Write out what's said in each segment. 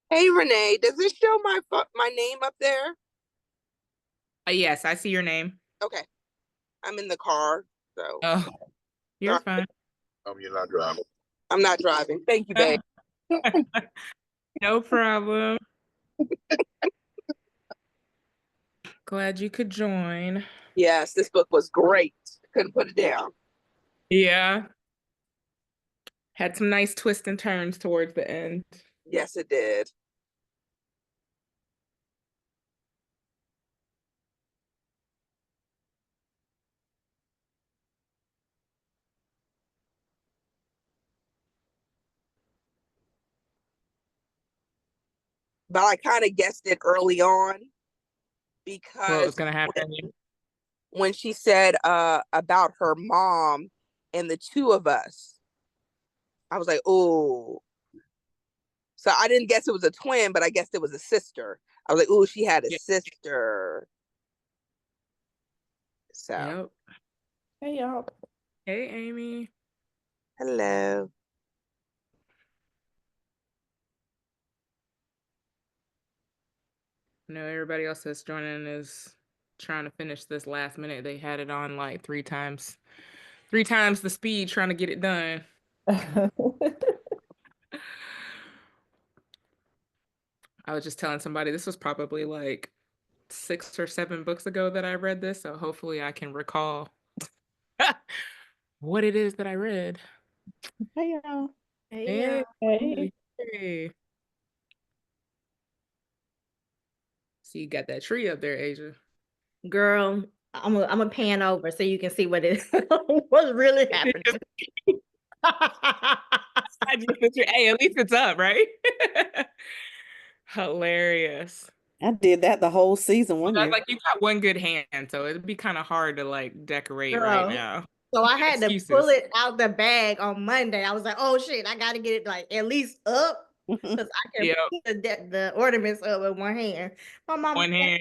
Hey Renee, does this show my name up there? Yes, I see your name. Okay, I'm in the car, so Oh, you're sorry. fine. You're not driving. I'm not driving. Thank you, babe. No problem. Glad you could join. Yes, this book was great. Couldn't put it down. Yeah, had some nice twists and turns towards the end. Yes, it did. But I kind of guessed it early on What was because gonna happen? when she said about her mom and the two of us, I was like, oh. So I didn't guess it was a twin, but I guessed it was a sister. I was like, oh, she had a Yeah. sister. So, Yep. Hey y'all. Hey, Amy. hello. I know everybody else that's joining is trying to finish this last minute. They had it on like three times the speed trying to get it done. I was just telling somebody this was probably like 6 or 7 books ago that I read this, so hopefully I can recall what it is that I read. Hey y'all. Hey, Hey, Hey. hey. So you got that tree up there, Asia. girl, I'm a pan over so you can see what it what's really happening. I just picture, hey, at least it's up, right? Hilarious. I did that the whole season one That's year. like you got one good hand, so it'd be kind of hard to like decorate right Girl. now. So I Got had to pull excuses. it out the bag on Monday. I was like, oh shit, I gotta get it like at least up because I can Yep, put the ornaments up with one hand. My mom one hand.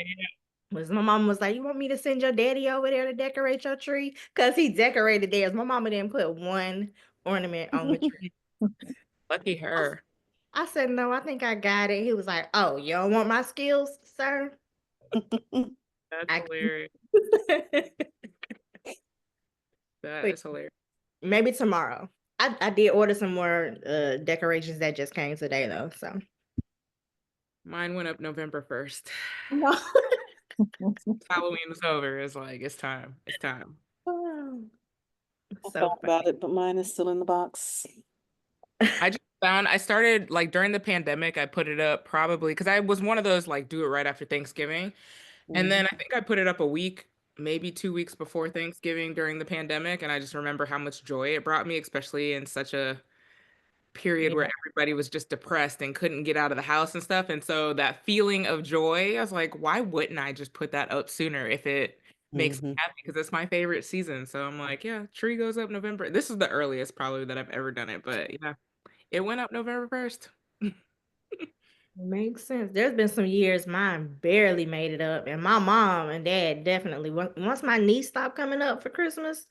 my mom was like, you want me to send your daddy over there to decorate your tree? Because he decorated theirs. My mama didn't put one ornament on the tree. Lucky I her. I said, no, I think I got it. He was like, oh, you don't want my skills, sir? That's I hilarious. can. That But is hilarious. maybe tomorrow. I did order some more decorations that just came today though. So Mine went up November 1st. no. Halloween is over. It's like it's time. It's time. I So thought about it, but mine is still in the box. I just found I started like during the pandemic, I put it up probably because I was one of those like do it right after Thanksgiving. And Mhm. then I think I put it up a week, maybe 2 weeks before Thanksgiving during the pandemic. And I just remember how much joy it brought me, especially in such a period Yeah. where everybody was just depressed and couldn't get out of the house and stuff. And so that feeling of joy, I was like, why wouldn't I just put that up sooner if it makes me Hmm. happy? Because it's my favorite season. So I'm like, yeah, tree goes up November. This is the earliest probably that I've ever done it, but yeah, it went up November 1st. makes sense. There's been some years mine barely made it up, and my mom and dad definitely. Once my niece stopped coming up for Christmas,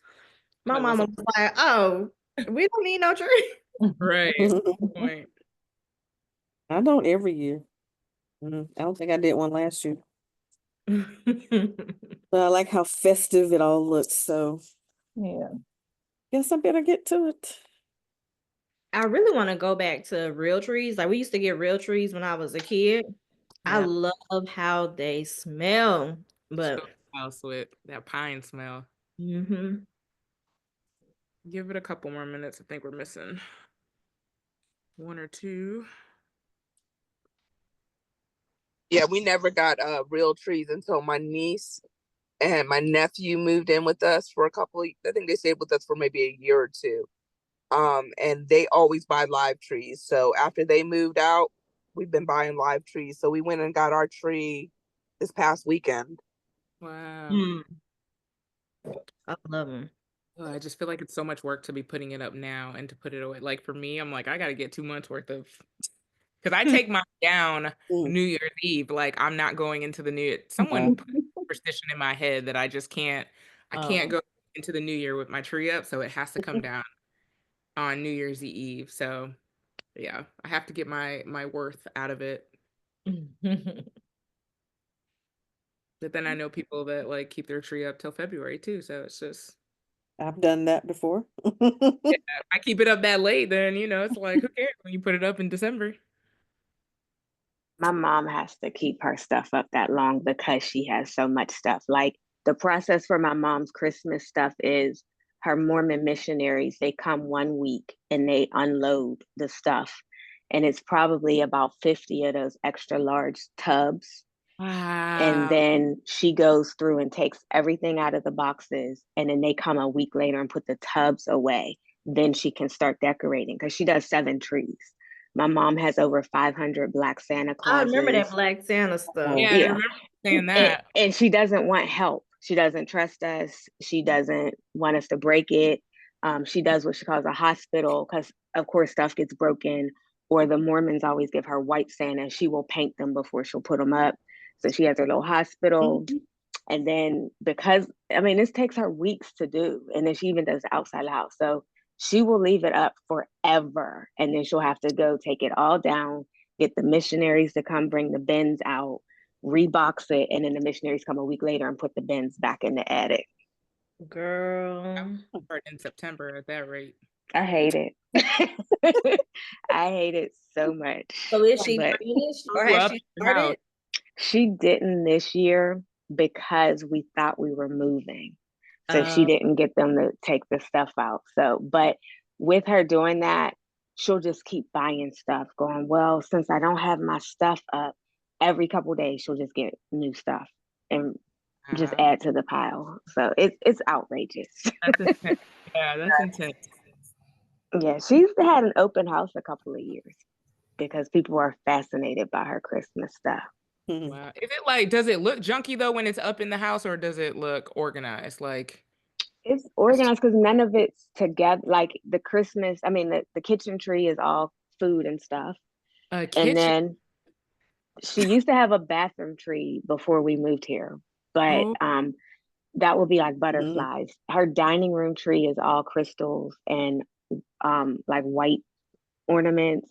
my Like, what's mama up? was like, "Oh, we don't need no tree." Right. What's the point? I don't every year. I don't think I did one last year. But I like how festive it all looks, so yeah. Guess I better get to it. I really want to go back to real trees. Like we used to get real trees when I was a kid. I Yeah. love how they smell, So but house with that pine smell. hmm Give it a couple more minutes. I think we're missing one or two. Yeah, we never got real trees until my niece and my nephew moved in with us for a couple of, I think they stayed with us for maybe a year or two. And they always buy live trees. So after they moved out, we've been buying live trees. So we went and got our tree this past weekend. Wow. I love them. Oh, I just feel like it's so much work to be putting it up now and to put it away. Like for me, I'm like, I got to get 2 months worth of, because I take mine down Mm. New Year's Eve. Like I'm not going into the new, Oh. someone put superstition in my head that I can't Oh, go into the new year with my tree up. So it has to come down on New Year's Eve. So yeah, I have to get my worth out of it. But then I know people that like keep their tree up till February too, so it's just I've done that before. I keep it up that late, then it's like who cares when you put it up in December. My mom has to keep her stuff up that long because she has so much stuff. Like the process for my mom's Christmas stuff is her Mormon missionaries, they come 1 week and they unload the stuff. And it's probably about 50 of those extra large tubs. And Wow. then she goes through and takes everything out of the boxes. And then they come a week later and put the tubs away. Then she can start decorating because she does 7 trees. My mom has over 500 Black Santa I remember that Clauses. Black Santa stuff. Yeah, I Yeah. remember saying that. And she doesn't want help. She doesn't trust us. She doesn't want us to break it. She does what she calls a hospital because, of course, stuff gets broken. Or the Mormons always give her white Santa. She will paint them before she'll put them up. So she has her little hospital. And then because, I mean, this takes her weeks to do. And then she even does the outside house. So she will leave it up forever. And then she'll have to go take it all down, get the missionaries to come bring the bins out, rebox it, and then the missionaries come a week later and put the bins back in the attic. Girl. Start in September at that rate. I hate it. I hate it so much. So is she But finished or Grew has up she in the house. started? she didn't this year because we thought we were moving. So she didn't get them to take the stuff out. So, but with her doing that, she'll just keep buying stuff, going, well, since I don't have my stuff up, every couple of days she'll just get new stuff and just Wow. add to the pile. So it's outrageous. That's intense. Yeah, that's intense. Yeah, she's had an open house a couple of years because people are fascinated by her Christmas stuff. Wow. Is it like, does it look junky though when it's up in the house, or does it look organized? Like, It's organized because none of it's together. Like the Christmas, I mean, the kitchen tree is all food and stuff. a And kitchen. then she used to have a bathroom tree before we moved here, but Oh. that will be like butterflies. Her dining room tree is all crystals and like white ornaments.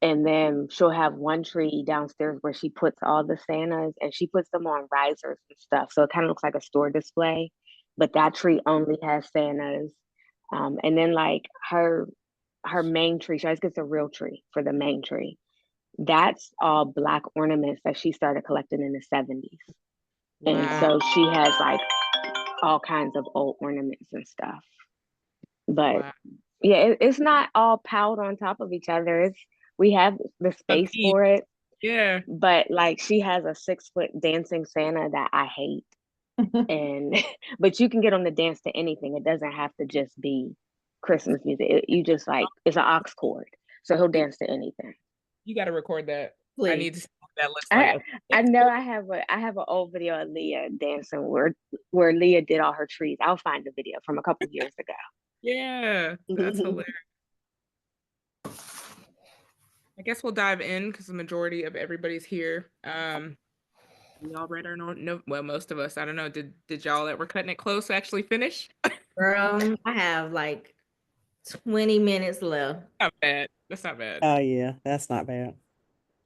And then she'll have one tree downstairs where she puts all the Santas and she puts them on risers and stuff. So it kind of looks like a store display, but that tree only has Santas. And then like her main tree, she always gets a real tree for the main tree. That's all Black ornaments that she started collecting in the 70s. And Wow. so she has like all kinds of old ornaments and stuff. But Wow. yeah, it's not all piled on top of each other. We have the space piece. for it. Yeah. But like she has a 6-foot dancing Santa that I hate. And but you can get them to dance to anything. It doesn't have to just be Christmas music. You just like it's an aux cord. So he'll dance to anything. You got to record that. I Please. need to see what that looks like. I know I have an old video of Leah dancing where Leah did all her trees. I'll find the video from a couple years ago. Yeah, that's hilarious. I guess we'll dive in because the majority of everybody's here. We all read our no, well, most of us. I don't know. Did y'all that were cutting it close actually finish? Girl, I have like 20 minutes left. Not bad. That's not bad. Oh yeah, that's not bad.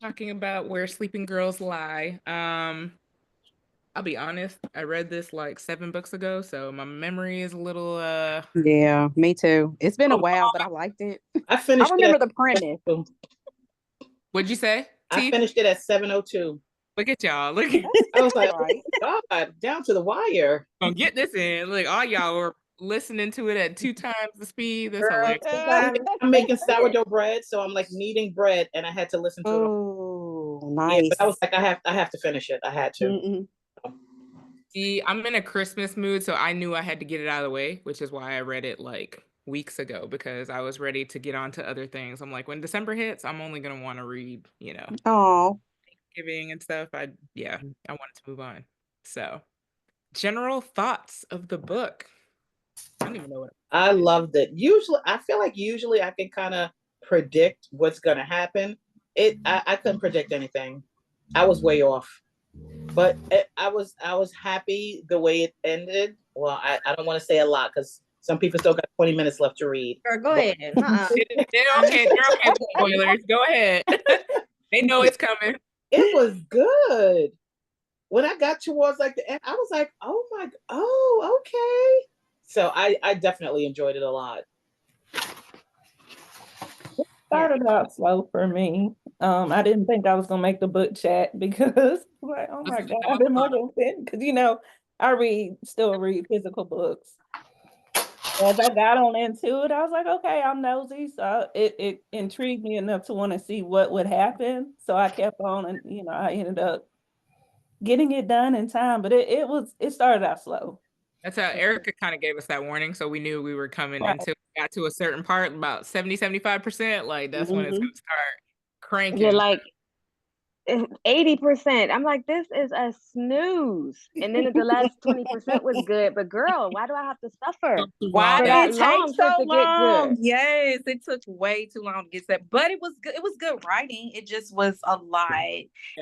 Talking about Where Sleeping Girls Lie. I'll be honest, I read this like 7 books ago, so my memory is a little Yeah, me too. It's been a while, but I liked it. I I finished remember it. the premise. What'd you say? I T? finished it at 7:02. Look at y'all. Look, I was like, Right. oh God, down to the wire. gonna get this in. Look, all y'all were listening to it at 2 times the speed. That's Girl, hilarious. I'm making sourdough bread, so I'm like kneading bread, and I had to listen to it. Oh, Yeah, nice. but I was like, I have to finish it. I had to. Mm-mm. See, I'm in a Christmas mood, so I knew I had to get it out of the way, which is why I read it like weeks ago because I was ready to get on to other things. I'm like, when December hits, I'm only gonna want to read, Oh, Thanksgiving and stuff. I wanted to move on. So, general thoughts of the book. I don't even know what. I loved it. I feel like usually I can kind of predict what's gonna happen. I couldn't predict anything. I was way off. But I was happy the way it ended. Well, I don't want to say a lot because Some people still got 20 minutes left to read. Girl, go ahead. They're okay. They're okay with spoilers. Go ahead. They know it's coming. It was good. When I got towards like the end, I was like, oh, okay. So I definitely enjoyed it a lot. Started out slow for me. I didn't think I was gonna make the book chat because like, oh my God, I've been more than because I still read physical books. As I got on into it, I was like, okay, I'm nosy. So it intrigued me enough to want to see what would happen. So I kept on and I ended up getting it done in time, but it started out slow. That's how Erica kind of gave us that warning. So we knew we were coming Right. until we got to a certain part, about 70-75%. Like that's when it's Mhm. gonna start cranking. You're like 80%. I'm like, this is a snooze. And then the last 20% was good. But girl, why do I have to suffer? Why For did that it long take for it so to get long? good? Yes, it took way too long to get that, but it was good. It was good writing. It just was a lot,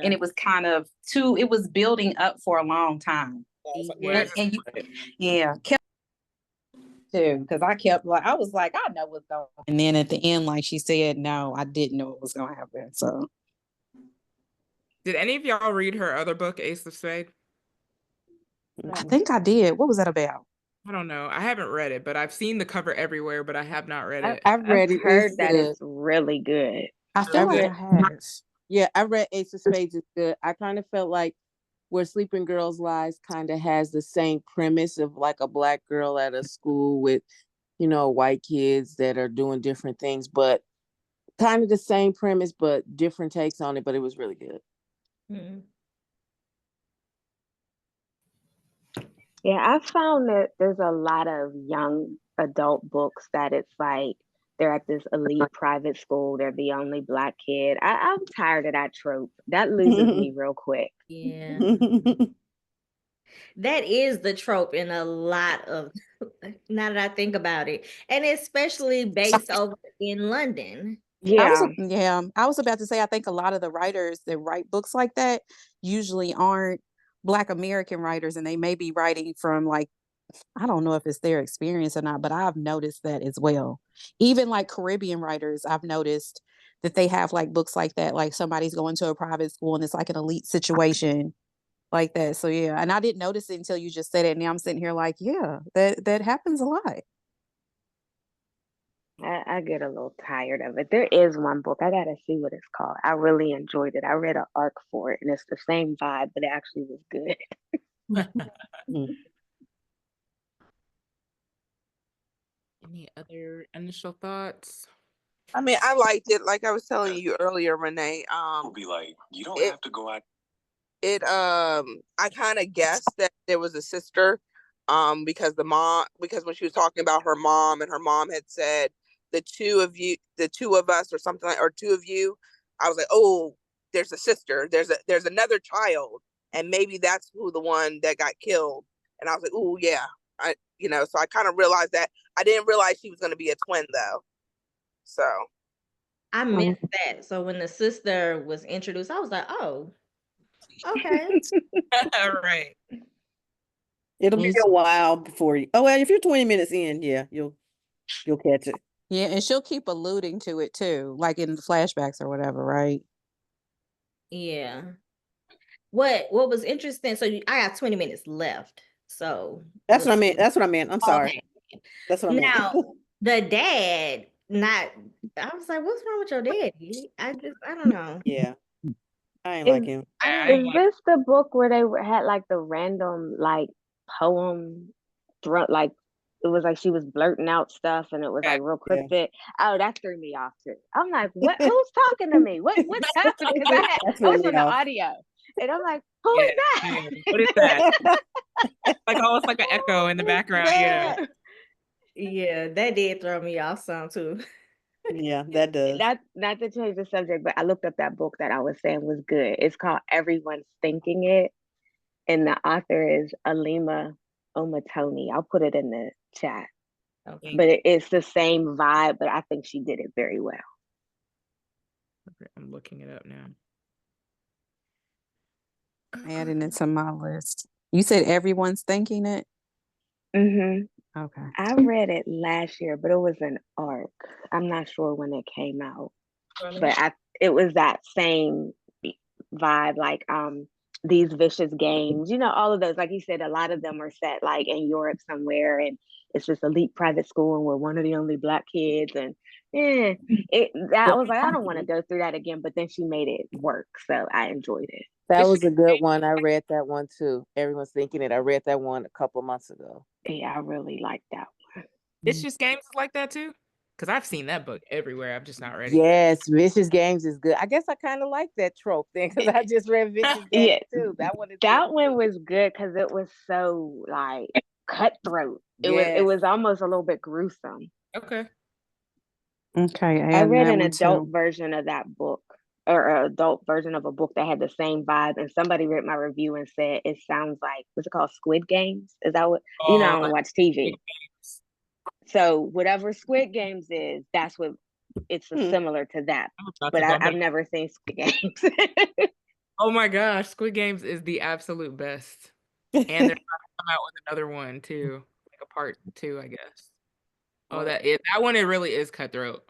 and it was kind of it was building up for a long time. Yeah. And you, kept too, because I was like, I know what's going on. And then at the end, like she said, no, I didn't know what was going to happen. So Did any of y'all read her other book, Ace of Spades? I think I did. What was that about? I don't know. I haven't read it, but I've seen the cover everywhere, but I have not read it. I've heard that it's really good. I feel like good. I have. Yeah, I read Ace of Spades is good. I kind of felt like Where Sleeping Girls Lies kind of has the same premise of like a Black girl at a school with, white kids that are doing different things, but kind of the same premise, but different takes on it. But it was really good. Mhm. Yeah, I found that there's a lot of young adult books that it's like they're at this elite private school. They're the only Black kid. I'm tired of that trope. That loses me real quick. Yeah. That is the trope in a lot of, now that I think about it, and especially based over in London. Yeah. I was about to say, I think a lot of the writers that write books like that usually aren't Black American writers, and they may be writing from like, I don't know if it's their experience or not, but I've noticed that as well. Even like Caribbean writers, I've noticed that they have like books like that, like somebody's going to a private school and it's like an elite situation like that. So yeah, and I didn't notice it until you just said it. Now I'm sitting here like, yeah, that happens a lot. I get a little tired of it. There is one book. I gotta see what it's called. I really enjoyed it. I read an arc for it, and it's the same vibe, but it actually was good. Any other initial thoughts? I mean, I liked it. Like I was telling you earlier, Renee. Will be like, you don't it- have to go out. I kind of guessed that there was a sister, because when she was talking about her mom, and her mom had said the two of us, or something like, or two of you, I was like, oh, there's a sister, there's another child, and maybe that's who the one that got killed. And I was like, oh yeah, so I kind of realized that. I didn't realize she was going to be a twin though. So I missed that. So when the sister was introduced, I was like, oh, okay. All right. It'll be a while before you. Oh well, if you're 20 minutes in, yeah, you'll catch it. Yeah, and she'll keep alluding to it too, like in the flashbacks or whatever, right? Yeah. What was interesting? So I got 20 minutes left. So That's what I meant. That's what I meant. I'm sorry. Okay. That's what I meant. Now the dad, I was like, what's wrong with your daddy? I don't know. Yeah, I ain't like him. Is this the book where they had like the random like poem, like it was like she was blurting out stuff and it was like real cryptic? Oh, that threw me off too. I'm like, what? Who's talking to me? What's happening? Because I was on the audio, and I'm like, who is that? What is that? Like almost like an echo in the background. Yeah. Yeah, that did throw me off some too. Yeah, that does. Not to change the subject, but I looked up that book that I was saying was good. It's called Everyone's Thinking It, and the author is Alima Omatoni. I'll put it in the chat. Okay. But it's the same vibe, but I think she did it very well. Okay, I'm looking it up now. Adding it to my list. You said Everyone's Thinking It? Mm-hmm. Okay. I read it last year, but it was an arc. I'm not sure when it came out, but it was that same vibe, like these vicious games, all of those, like you said, a lot of them are set like in Europe somewhere, and it's this elite private school and we're one of the only Black kids, and I was like, I don't want to go through that again, but then she made it work, so I enjoyed it. That was a good one. I read that one too. Everyone's thinking it. I read that one a couple months ago. Yeah, I really liked that one. Vicious Games is like that too? Because I've seen that book everywhere. I've just not read it. Yes, Vicious Games is good. I guess I kind of like that trope then because I just read Vicious Games too. That one was good because it was so like cutthroat. It Yes. was almost a little bit gruesome. Okay. Okay. I read that an one adult too. version of that book, or an adult version of a book that had the same vibe, and somebody read my review and said it sounds like, what's it called, Squid Games? Is that what I don't watch TV. So whatever Squid Games is, that's what it's similar to that. But I've never seen Squid Games. Oh my gosh, Squid Games is the absolute best. And they're trying to come out with another one too, like a part 2, I guess. Oh, that one, it really is cutthroat.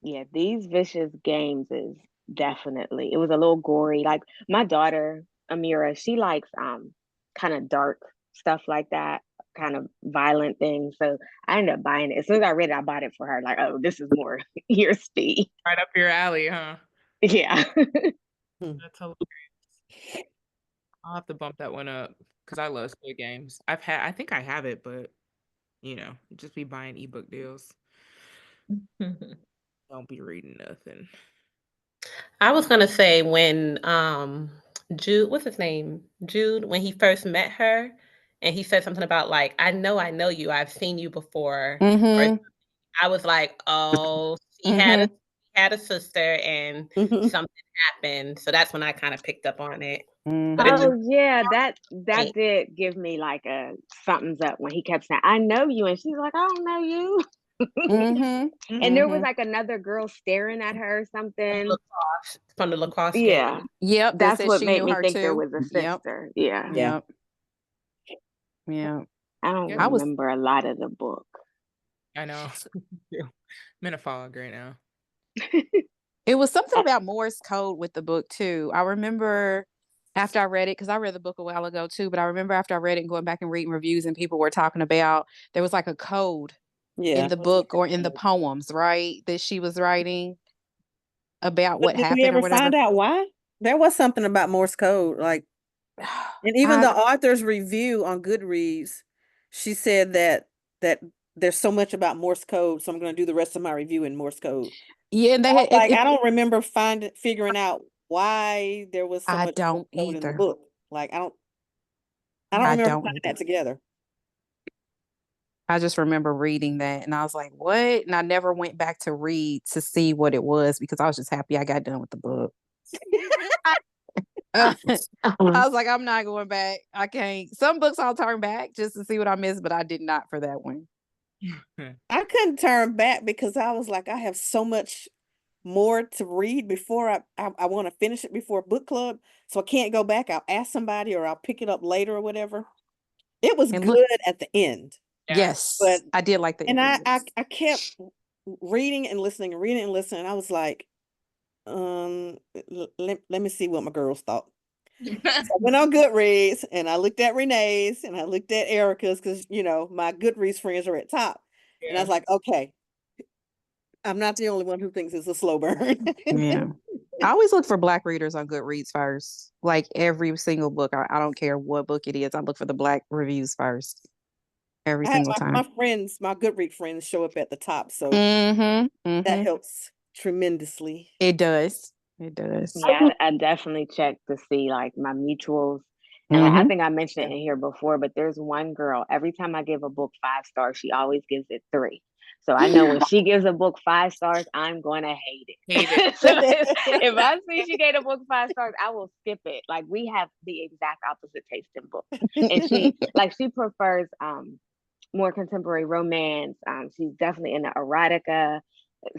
Yeah, these Vicious Games is definitely, it was a little gory. Like my daughter, Amira, she likes kind of dark stuff like that, kind of violent things. So I ended up buying it. As soon as I read it, I bought it for her. Like, oh, this is more your speed. Right up your alley, huh? Yeah. That's hilarious. I'll have to bump that one up because I love Squid Games. I think I have it, but just be buying ebook deals. Don't be reading nothing. I was gonna say when Jude, what's his name? Jude, when he first met her, and he said something about like, I know you, I've seen you before. Mm-hmm. I was like, oh, he had a sister and something happened. So that's when I kind of picked up on it. Oh yeah, that did give me like a something's up when he kept saying, I know you, and she's like, I don't know you. And there was like another girl staring at her or something from the lacrosse yeah game. Yep, that's what she made knew me her think there too. was a sister. Yeah I don't remember a lot of the book. I know. I'm in a fog right now. It was something about Morse code with the book too. I remember after I read it, because I read the book a while ago too, but I remember after I read it and going back and reading reviews and people were talking about there was like a code in the book or in the poems, right? That she was writing about what happened. Did we ever or whatever. find out why? There was something about Morse code, like, and even the author's review on Goodreads, she said that there's so much about Morse code, so I'm going to do the rest of my review in Morse code. Yeah, and they had, I don't remember figuring out why there was so much Morse code in the book. Like I don't remember putting that together. I just remember reading that and I was like, what? And I never went back to read to see what it was because I was just happy I got done with the book. I was like, I'm not going back. I can't. Some books I'll turn back just to see what I missed, but I did not for that one. I couldn't turn back because I was like, I have so much more to read before I want to finish it before book club. So I can't go back. I'll ask somebody or I'll pick it up later or whatever. It was good at the end. Yes, but I did like the and end. I kept reading and listening and reading and listening. And I was like, let me see what my girls thought. So I went on Goodreads and I looked at Renee's and I looked at Erica's because my Goodreads friends are at top. Yeah. And I was like, okay, I'm not the only one who thinks it's a slow burn. Yeah. I always look for Black readers on Goodreads first. Like every single book. I don't care what book it is. I look for the Black reviews first. Every single time. My Goodreads friends show up at the top. So that helps tremendously. It does. It does. Yeah, I definitely check to see like my mutuals. And I think I mentioned it in here before, but there's one girl, every time I give a book 5 stars, she always gives it 3. So I know when she gives a book 5 stars, I'm going to hate it. So if I see she gave a book 5 stars, I will skip it. Like we have the exact opposite taste in books. And she prefers more contemporary romance. She's definitely into erotica.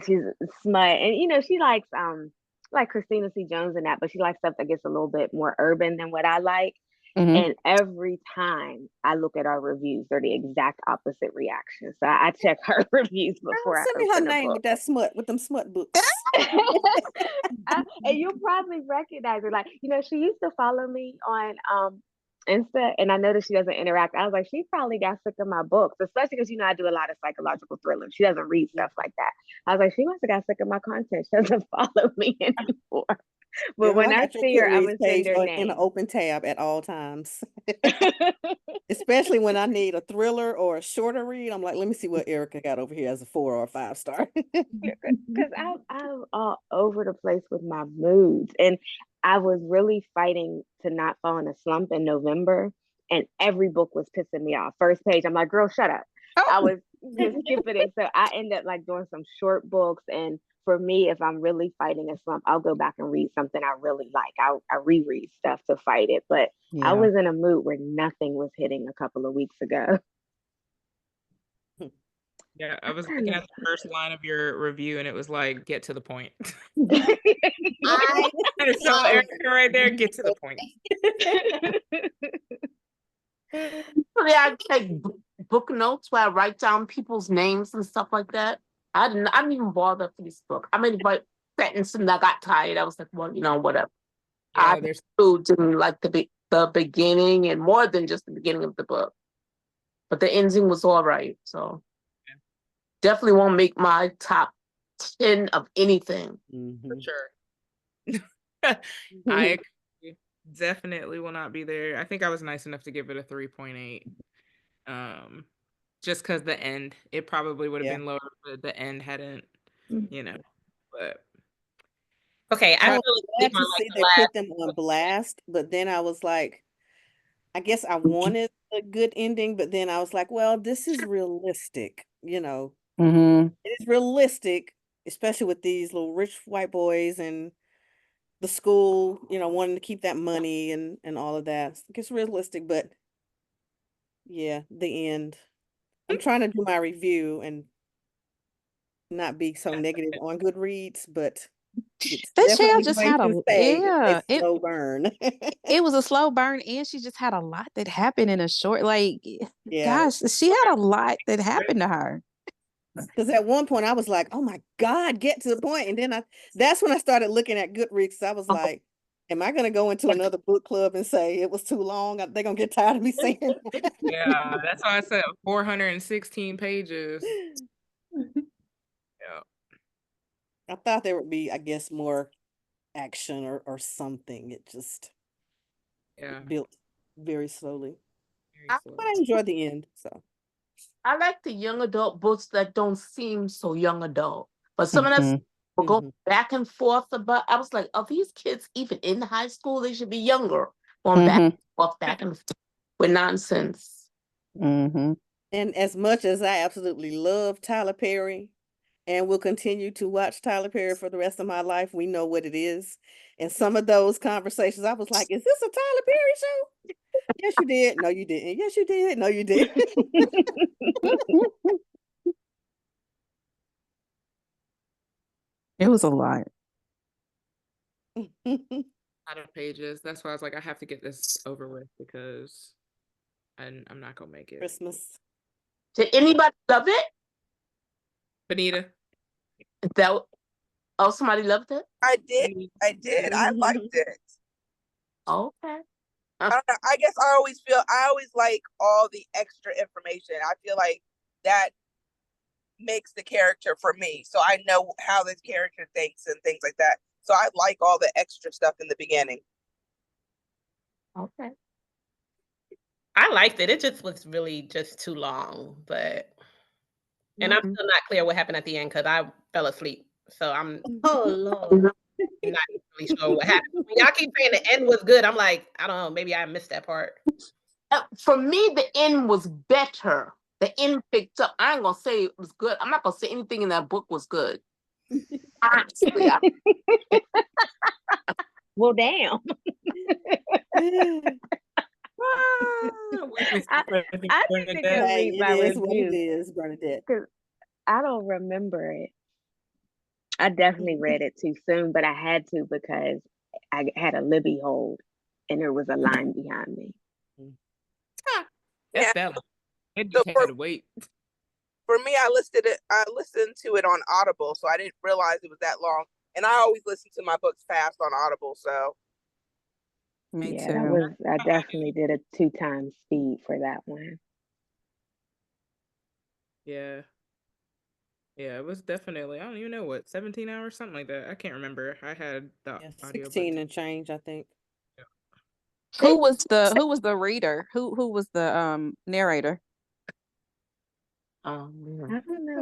She's smut. And she likes like Christina C. Jones and that, but she likes stuff that gets a little bit more urban than what I like. Mhm. And every time I look at our reviews, they're the exact opposite reaction. So I check her reviews Girl, before I send me her open a name book. with that smut, with them smut books. And you'll probably recognize her. Like, she used to follow me on Insta, and I noticed she doesn't interact. I was like, she probably got sick of my books, especially because I do a lot of psychological thrillers. She doesn't read stuff like that. I was like, she must have got sick of my content. She doesn't follow me anymore. But Girl, when I I got your see her, I'm Goodreads gonna send page her in an name. open tab at all times. Especially when I need a thriller or a shorter read. I'm like, let me see what Erica got over here as a 4 or a 5 star. Because I'm all over the place with my moods, and I was really fighting to not fall in a slump in November, and every book was pissing me off. First page, I'm like, girl, shut up. I was just skipping it. So I end up like doing some short books, and for me, if I'm really fighting a slump, I'll go back and read something I really like. I reread stuff to fight it, but I Yeah. was in a mood where nothing was hitting a couple of weeks ago. Yeah, I was looking at the first line of your review and it was like, get to the point. I And so saw Erica right there, get to the point. Usually I take book notes where I write down people's names and stuff like that. I didn't even bother for this book. I mean, but sentence and I got tired. I was like, well, whatever. Yeah, I there's didn't like the beginning and more than just the beginning of the book. But the ending was all right. So definitely won't make my top 10 of anything. for sure. I agree. Definitely will not be there. I think I was nice enough to give it a 3.8. Just because the end, it probably would have Yeah. been lower, but the end hadn't, but Okay, I I was feel glad like to see they put them on blast, but then I was like, I guess I wanted a good ending, but then I was like, well, this is realistic, Mhm. It is realistic, especially with these little rich white boys and the school, wanting to keep that money and all of that. It's realistic, but yeah, the end. I'm trying to do my review and not be so negative on Goodreads, but it's That child definitely just going had to say it's a it slow burn. it was a slow burn, and she just had a lot that happened in a short, Yeah. gosh, she had a lot that happened to her. Because at one point I was like, oh my God, get to the point. And then that's when I started looking at Goodreads. I was like, am I going to go into another book club and say it was too long? They're going to get tired of me saying that. yeah, that's why I said 416 pages. Yeah. I thought there would be, I guess, more action or something. It just built very slowly. But I enjoyed the end. So I like the young adult books that don't seem so young adult. But some of us will go back and forth about. I was like, are these kids even in high school? They should be younger. Going back and forth with nonsense. And as much as I absolutely love Tyler Perry and will continue to watch Tyler Perry for the rest of my life, we know what it is. And some of those conversations, I was like, is this a Tyler Perry show? Yes, you did. No, you didn't. Yes, you did. No, you didn't. It was a lot. Out of pages. That's why I was like, I have to get this over with because I'm not gonna make it. Christmas. Did anybody love it? Benita. Somebody loved it? I did. I liked it. Okay. I don't know. I guess I always like all the extra information. I feel like that makes the character for me. So I know how this character thinks and things like that. So I like all the extra stuff in the beginning. Okay. I liked it. It just was really just too long, but and I'm still not clear what happened at the end because I fell asleep. So I'm Lord. not really sure what happened. When y'all keep saying the end was good, I'm like, I don't know, maybe I missed that part. For me, the end was better. The end picked up. I ain't gonna say it was good. I'm not gonna say anything in that book was good. Honestly, well, damn. I need to go read my It is what it review is, Bernadette. because I don't remember it. I definitely read it too soon, but I had to because I had a Libby hold and there was a line behind me. That's Yeah. that long. It So just had to wait. for me, I listened to it on Audible, so I didn't realize it was that long. And I always listen to my books fast on Audible, so Me Yeah, too. I definitely did a 2 times speed for that one. Yeah. Yeah, it was definitely, I don't even know what, 17 hours, something like that. I can't remember. I had the Yeah, audiobook 16 too. and change, I think. Who was the reader? Who was the narrator? I don't know.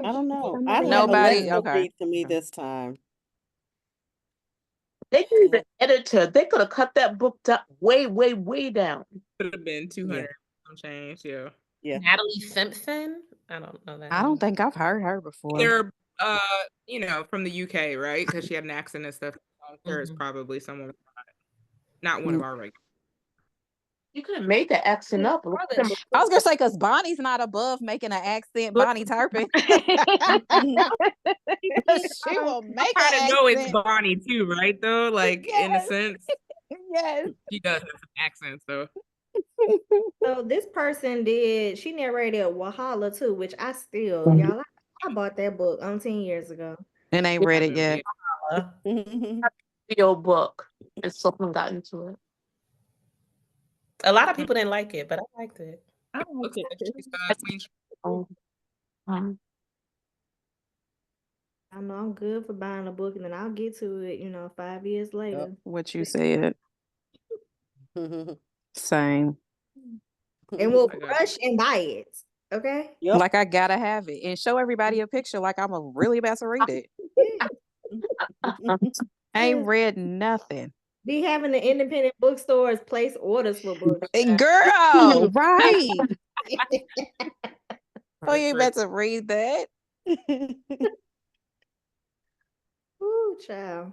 I don't know. I Somebody had Nobody. Alexa Okay. read to me Okay. this time. They need an editor. They could have cut that book down way, way, way down. Could have been 200 Yeah. some change, yeah. Yeah. Natalie Simpson. I don't know that. I don't name. think I've heard her before. They're you know, from the UK, right? Because she had an accent and stuff. I'm sure it's Mhm. probably someone not one of our regular. You could have made the accent up. Look at them. I was gonna say because Bonnie's not above making an accent. Look- Bonnie Turpin. She will make I an know it's accent. Bonnie too, right? Though, like in a Yes. sense, Yes. she does have an accent. So So this person she narrated Wahala too, which I still, y'all, I bought that book 10 years ago. And ain't read it yet. Video book, and someone got into it. A lot of people didn't like it, but I liked it. I it don't looks think like it- she's Queen. Oh, I know I'm good for buying a book and then I'll get to it, 5 years later. What you said. Same. And we'll I got rush and buy it. Okay? Yep. Like I gotta have it and show everybody a picture like I'm really about to read it. I ain't read nothing. Be having the independent bookstores place orders for books. Girl, right. Oh, you about to read that. Ooh, child.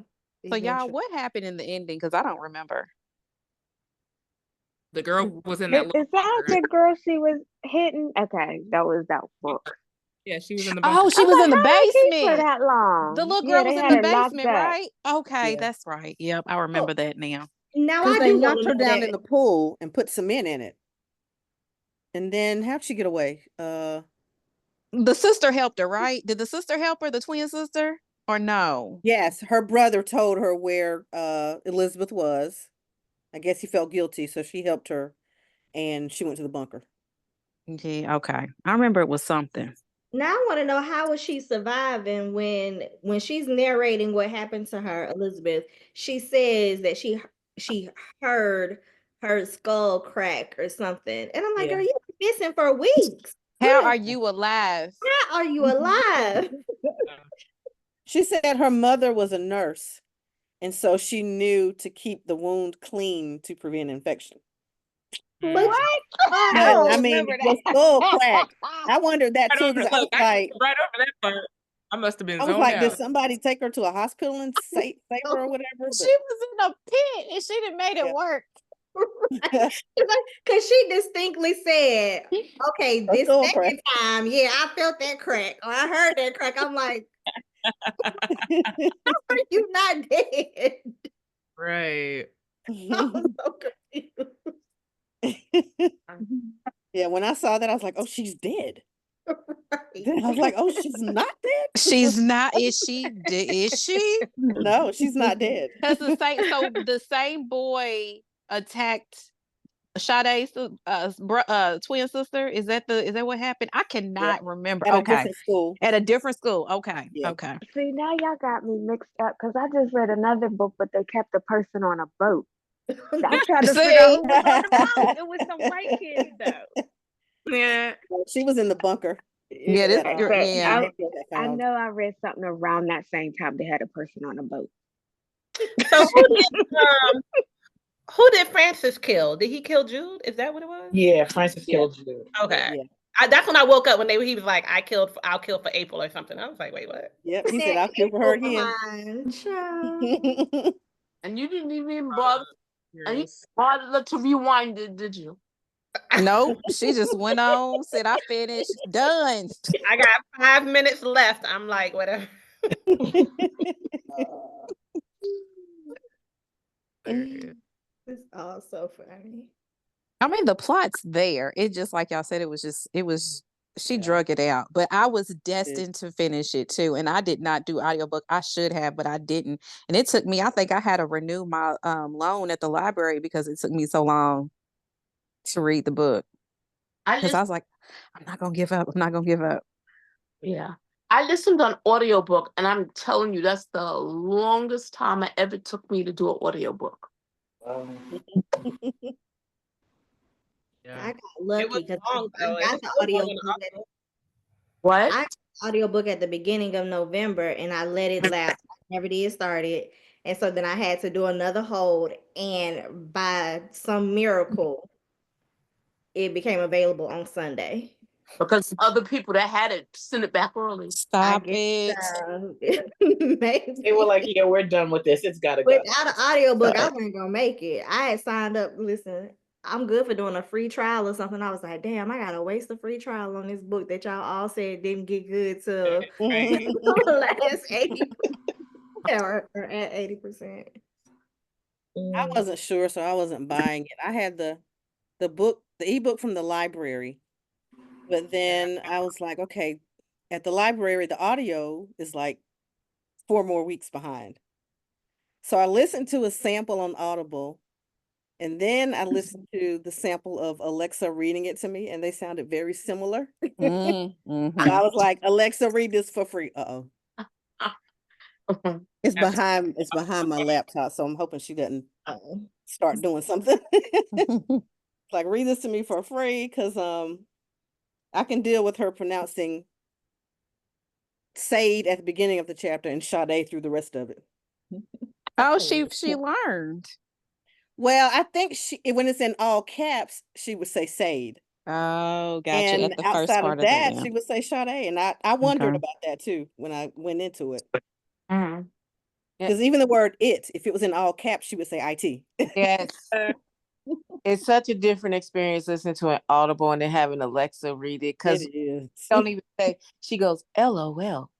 So y'all, what happened in the ending? Because I don't remember. The girl was in that. Is that the girl she was hitting? Okay, that was that book. Yeah, she was in the bunker. Oh, she was in the How they keep basement for that long? The little Yeah, girl they was in had the her locked basement, up. right? Okay, Yeah. that's right. Yep, I remember that now. Now Because I they do knocked want her to know down that. in the pool and put cement in it. And then how'd she get away? The sister helped her, right? Did the sister help her, the twin sister? Or no? Yes, her brother told her where Elizabeth was. I guess he felt guilty, so she helped her and she went to the bunker. Yeah, okay. I remember it was something. Now I want to know, how is she surviving when she's narrating what happened to her, Elizabeth? She says that she heard her skull crack or something, and I'm like, Yeah. girl, you've been missing for weeks. How are you alive? How are you alive? She said her mother was a nurse, and so she knew to keep the wound clean to prevent infection. But But I mean, the skull cracked. I wondered that too, because I was like, right over that part. I must have been I was zoned like, out. did somebody take her to a hospital and save her or whatever? She was in a pit and she done made it work. Because she distinctly said, okay, A this skull second crack. time, yeah, I felt that crack, or I heard that crack. I'm like, how are you not dead? Right. I was so confused. Yeah, when I saw that, I was like, oh, she's dead. Then I was like, oh, she's not dead? She's not. Is she? Is she? No, she's not dead. Because the same boy attacked Sade's twin sister. Is that what happened? I cannot remember. At a Okay, different school. at a different school. Okay, Yeah. okay. See, now y'all got me mixed up because I just read another book, but they kept the person on a boat. I tried to figure out who was on the boat. It was some white kids though. Yeah. She was in the bunker. Yeah, this that, girl. But Yeah. I know I read something around that same time they had a person on a boat. So who did Francis kill? Did he kill Jude? Is that what it was? Yeah, Francis killed Jude. Okay. Yeah. That's when I woke up when he was like, I'll kill for April or something. I was like, wait, what? Yep, he said, I'll kill for her again. And you didn't even bother. And you bothered to rewind it, did you? Nope. She just went on, said, I finished, done. I got 5 minutes left. I'm like, whatever. It's all so funny. I mean, the plot's there. It just like y'all said, she Yeah. drug it out. But I was Did. destined to finish it too. And I did not do audiobook. I should have, but I didn't. And it took me, I think I had to renew my loan at the library because it took me so long to read the book. I Because I listened, was like, I'm not gonna give up. I'm not gonna give up. yeah. I listened on audiobook, and I'm telling you, that's the longest time it ever took me to do an audiobook. Yeah. I got lucky because long, I though. It got was the so long audio in book What? I got the audiobook at the beginning of November and I let it lapse. I never did start it. And so then I had to do another hold, and by some miracle, it became available on Sunday. Because other people that had it sent it back early. I Stop guess it. maybe. They were like, yeah, we're done with this. It's gotta go. Without an audiobook, I wasn't gonna make it. I had signed up. Listen, I'm good for doing a free trial or something. I was like, damn, I gotta waste a free trial on this book that y'all all said didn't get good till last 80 or at 80%. I wasn't sure, so I wasn't buying it. I had the ebook from the library, but then I was like, okay, at the library, the audio is like 4 more weeks behind. So I listened to a sample on Audible, and then I listened to the sample of Alexa reading it to me, and they sounded very similar. So I was like, Alexa, read this for free. Uh-oh. It's behind my laptop, so I'm hoping she doesn't start doing something. Like, read this to me for free, because I can deal with her pronouncing Sade at the beginning of the chapter and Sade through the rest of it. Oh, she learned. Well, I think when it's in all caps, she would say Sade. Oh, gotcha. And At the first outside part of that, yeah. she would say Sade. And I wondered Okay. about that too when I went into it. Mhm. Because even the word it, if it was in all caps, she would say IT. Yes. It's such a different experience listening to an Audible and then having Alexa read it, because It is. don't even say, she goes, LOL.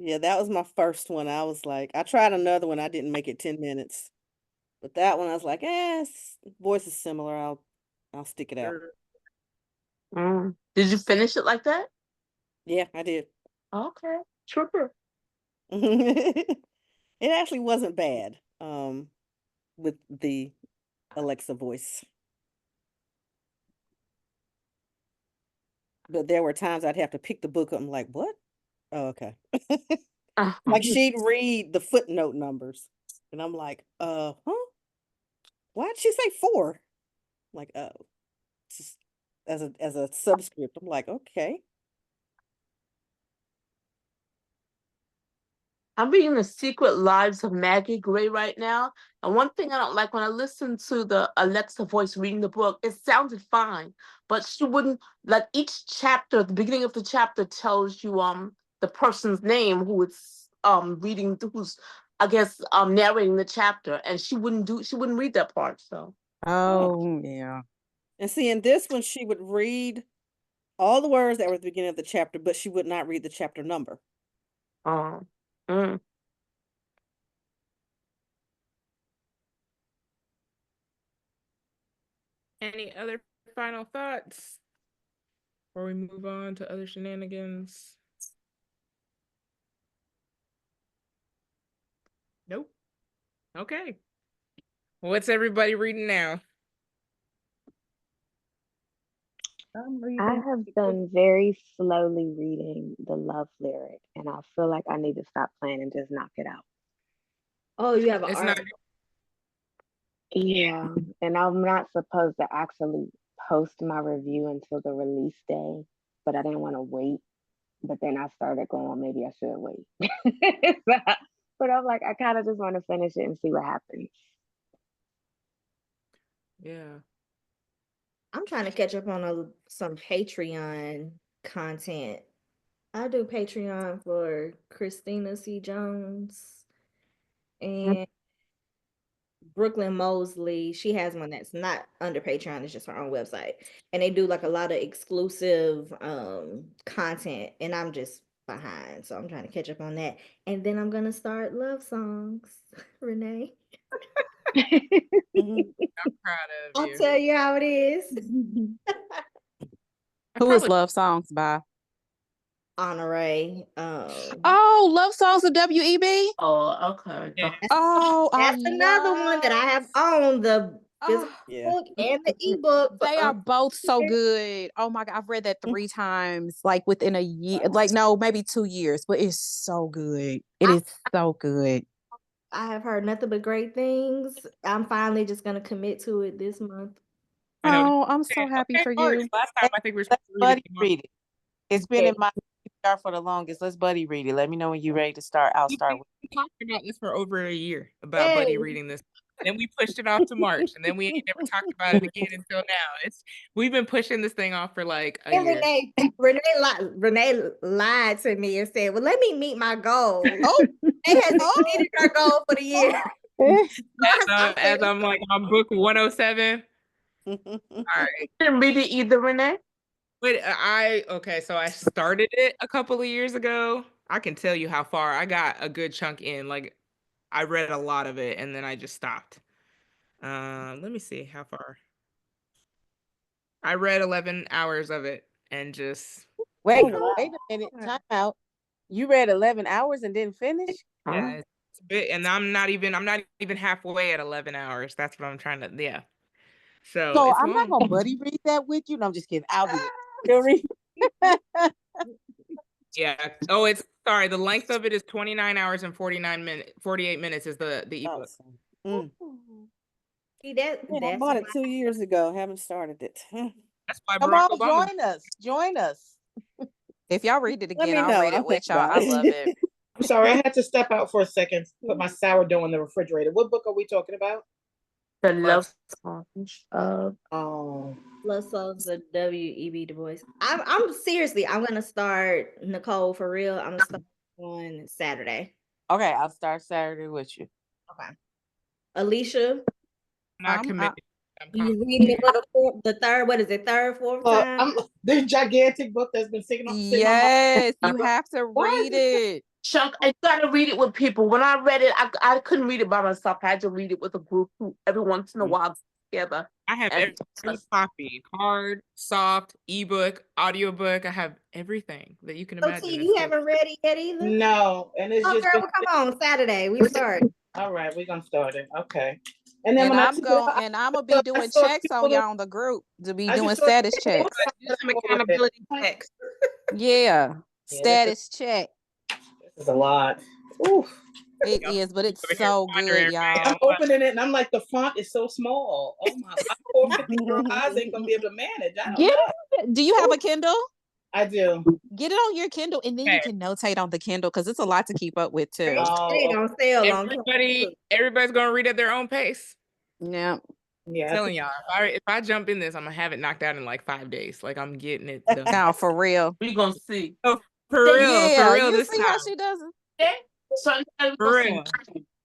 Yeah, that was my first one. I was like, I tried another one. I didn't make it 10 minutes. But that one, I was like, voice is similar. I'll stick it out. Did you finish it like that? Yeah, I did. Okay. Trooper. It actually wasn't bad. With the Alexa voice. But there were times I'd have to pick the book up. I'm like, what? Oh, okay. Like, she'd read the footnote numbers. And I'm like, huh? Why'd she say 4? I'm like, oh. Just as a subscript. I'm like, okay. I'm reading The Secret Lives of Maggie Gray right now. And one thing I don't like, when I listen to the Alexa voice reading the book, it sounded fine, but she wouldn't, like, each chapter, the beginning of the chapter tells you the person's name who it's reading, who's, I guess, narrating the chapter, and she wouldn't read that part. So Oh, yeah. And see, in this one, she would read all the words that were at the beginning of the chapter, but she would not read the chapter number. Any other final thoughts before we move on to other shenanigans? Nope. Okay. What's everybody reading now? I have been very slowly reading The Love Lyric, and I feel like I need to stop playing and just knock it out. Oh, you have an It's art. not. Yeah, and I'm not supposed to actually post my review until the release day, but I didn't want to wait. But then I started going, maybe I should wait. But I'm like, I kind of just want to finish it and see what happens. Yeah. I'm trying to catch up on some Patreon content. I do Patreon for Christina C. Jones and Brooklyn Mosley. She has one that's not under Patreon, it's just her own website. And they do like a lot of exclusive content. And I'm just behind. So I'm trying to catch up on that. And then I'm gonna start Love Songs, Renee. I'm proud of I'll you. tell you how it is. Who is Love Songs by? Honore. Oh, Love Songs of W.E.B. Oh, okay. Yeah. Oh, That's another one that I have on the physical Yeah. book and the ebook. They are both so good. Oh my God, I've read that 3 times, like within a year, like no, maybe 2 years, but it's so good. It is so good. I have heard nothing but great things. I'm finally just gonna commit to it this month. I know. Oh, I'm so happy Okay, for March. you. Last time I think we were Let supposed to read Buddy it. read it. It's been in my PPR for the longest. Let's Buddy read it. Let me know when you're ready to start. I'll start with We talked about this for over a year about Buddy Yay. reading this. Then we pushed it off to March, and then we ain't never talked about it again until now. We've been pushing this thing off for like a And year. Renee lied to me and said, "Well, let me meet my goal." Oh, Renee has exceeded her goal for the year. As I'm like on book 107. All right. Didn't read it either, Renee. But okay, so I started it a couple of years ago. I can tell you how far I got a good chunk in. Like I read a lot of it and then I just stopped. Let me see how far. I read 11 hours of it and just Wait, Oh, wow. wait a minute. Time out. You read 11 hours and didn't finish? yeah, it's a bit, and I'm not even halfway at 11 hours. That's what I'm trying to, yeah. So So it's I'm not long. gonna Buddy read that with you. No, I'm just kidding. I'll do it. You'll read. Yeah. Oh, it's sorry. The length of it is 29 hours and 48 minutes is the ebook. Awesome. Mm. See, Yeah, I that's bought it 2 years ago. Haven't started it. That's why Come Barack on, Obama. join us. Join us. if y'all read it Let again, me I'll know. read I'll it with think y'all. about I it. love it. I'm sorry, I had to step out for a second, put my sourdough in the refrigerator. What book are we talking about? The Love Songs of Oh, Love Songs of W.E.B. Du Bois. I'm seriously, I'm gonna start Nicole for real. I'm gonna start on Saturday. Okay, I'll start Saturday with you. Okay. Alicia, Not committed. I'm you reading it for the third, what is it, third, fourth time? this gigantic book that's been sitting on my Yes, you have to Why is read it. Chunk. I gotta read it with people. When I read it, I couldn't read it by myself. I had to read it with a group every once in a while together. I have And- every copy, hard, soft, ebook, audiobook. I have everything that you can So imagine. T, in you this book. haven't read it yet either? No, and it's Oh just girl, well, come on, Saturday. We start. all right. We're gonna start it. Okay. And then And when I'm I going, and I'm gonna be doing saw checks on people- y'all on the group to be I just doing saw status people- checks. Do some accountability checks. Yeah, this status check. This is a lot. Oof. It Yup. is, but it's Over here so wondering, good, right? y'all. I'm opening it and I'm like, the font is so small. Oh my, my poor 50-year-old eyes ain't gonna be able to manage. I don't Get know. it? Do you have a Kindle? I do. Get it on your Kindle, and then you Okay. can notate on the Kindle because it's a lot to keep up with too. Oh, It ain't on sale on Everybody's gonna read at their own pace. Yeah. yeah. I'm telling y'all, if I jump in this, I'm gonna have it knocked out in like 5 days. Like I'm getting it done. No, for real. We gonna see. For real, Yeah, for real. you This see time. how she does it. Yeah. So For real.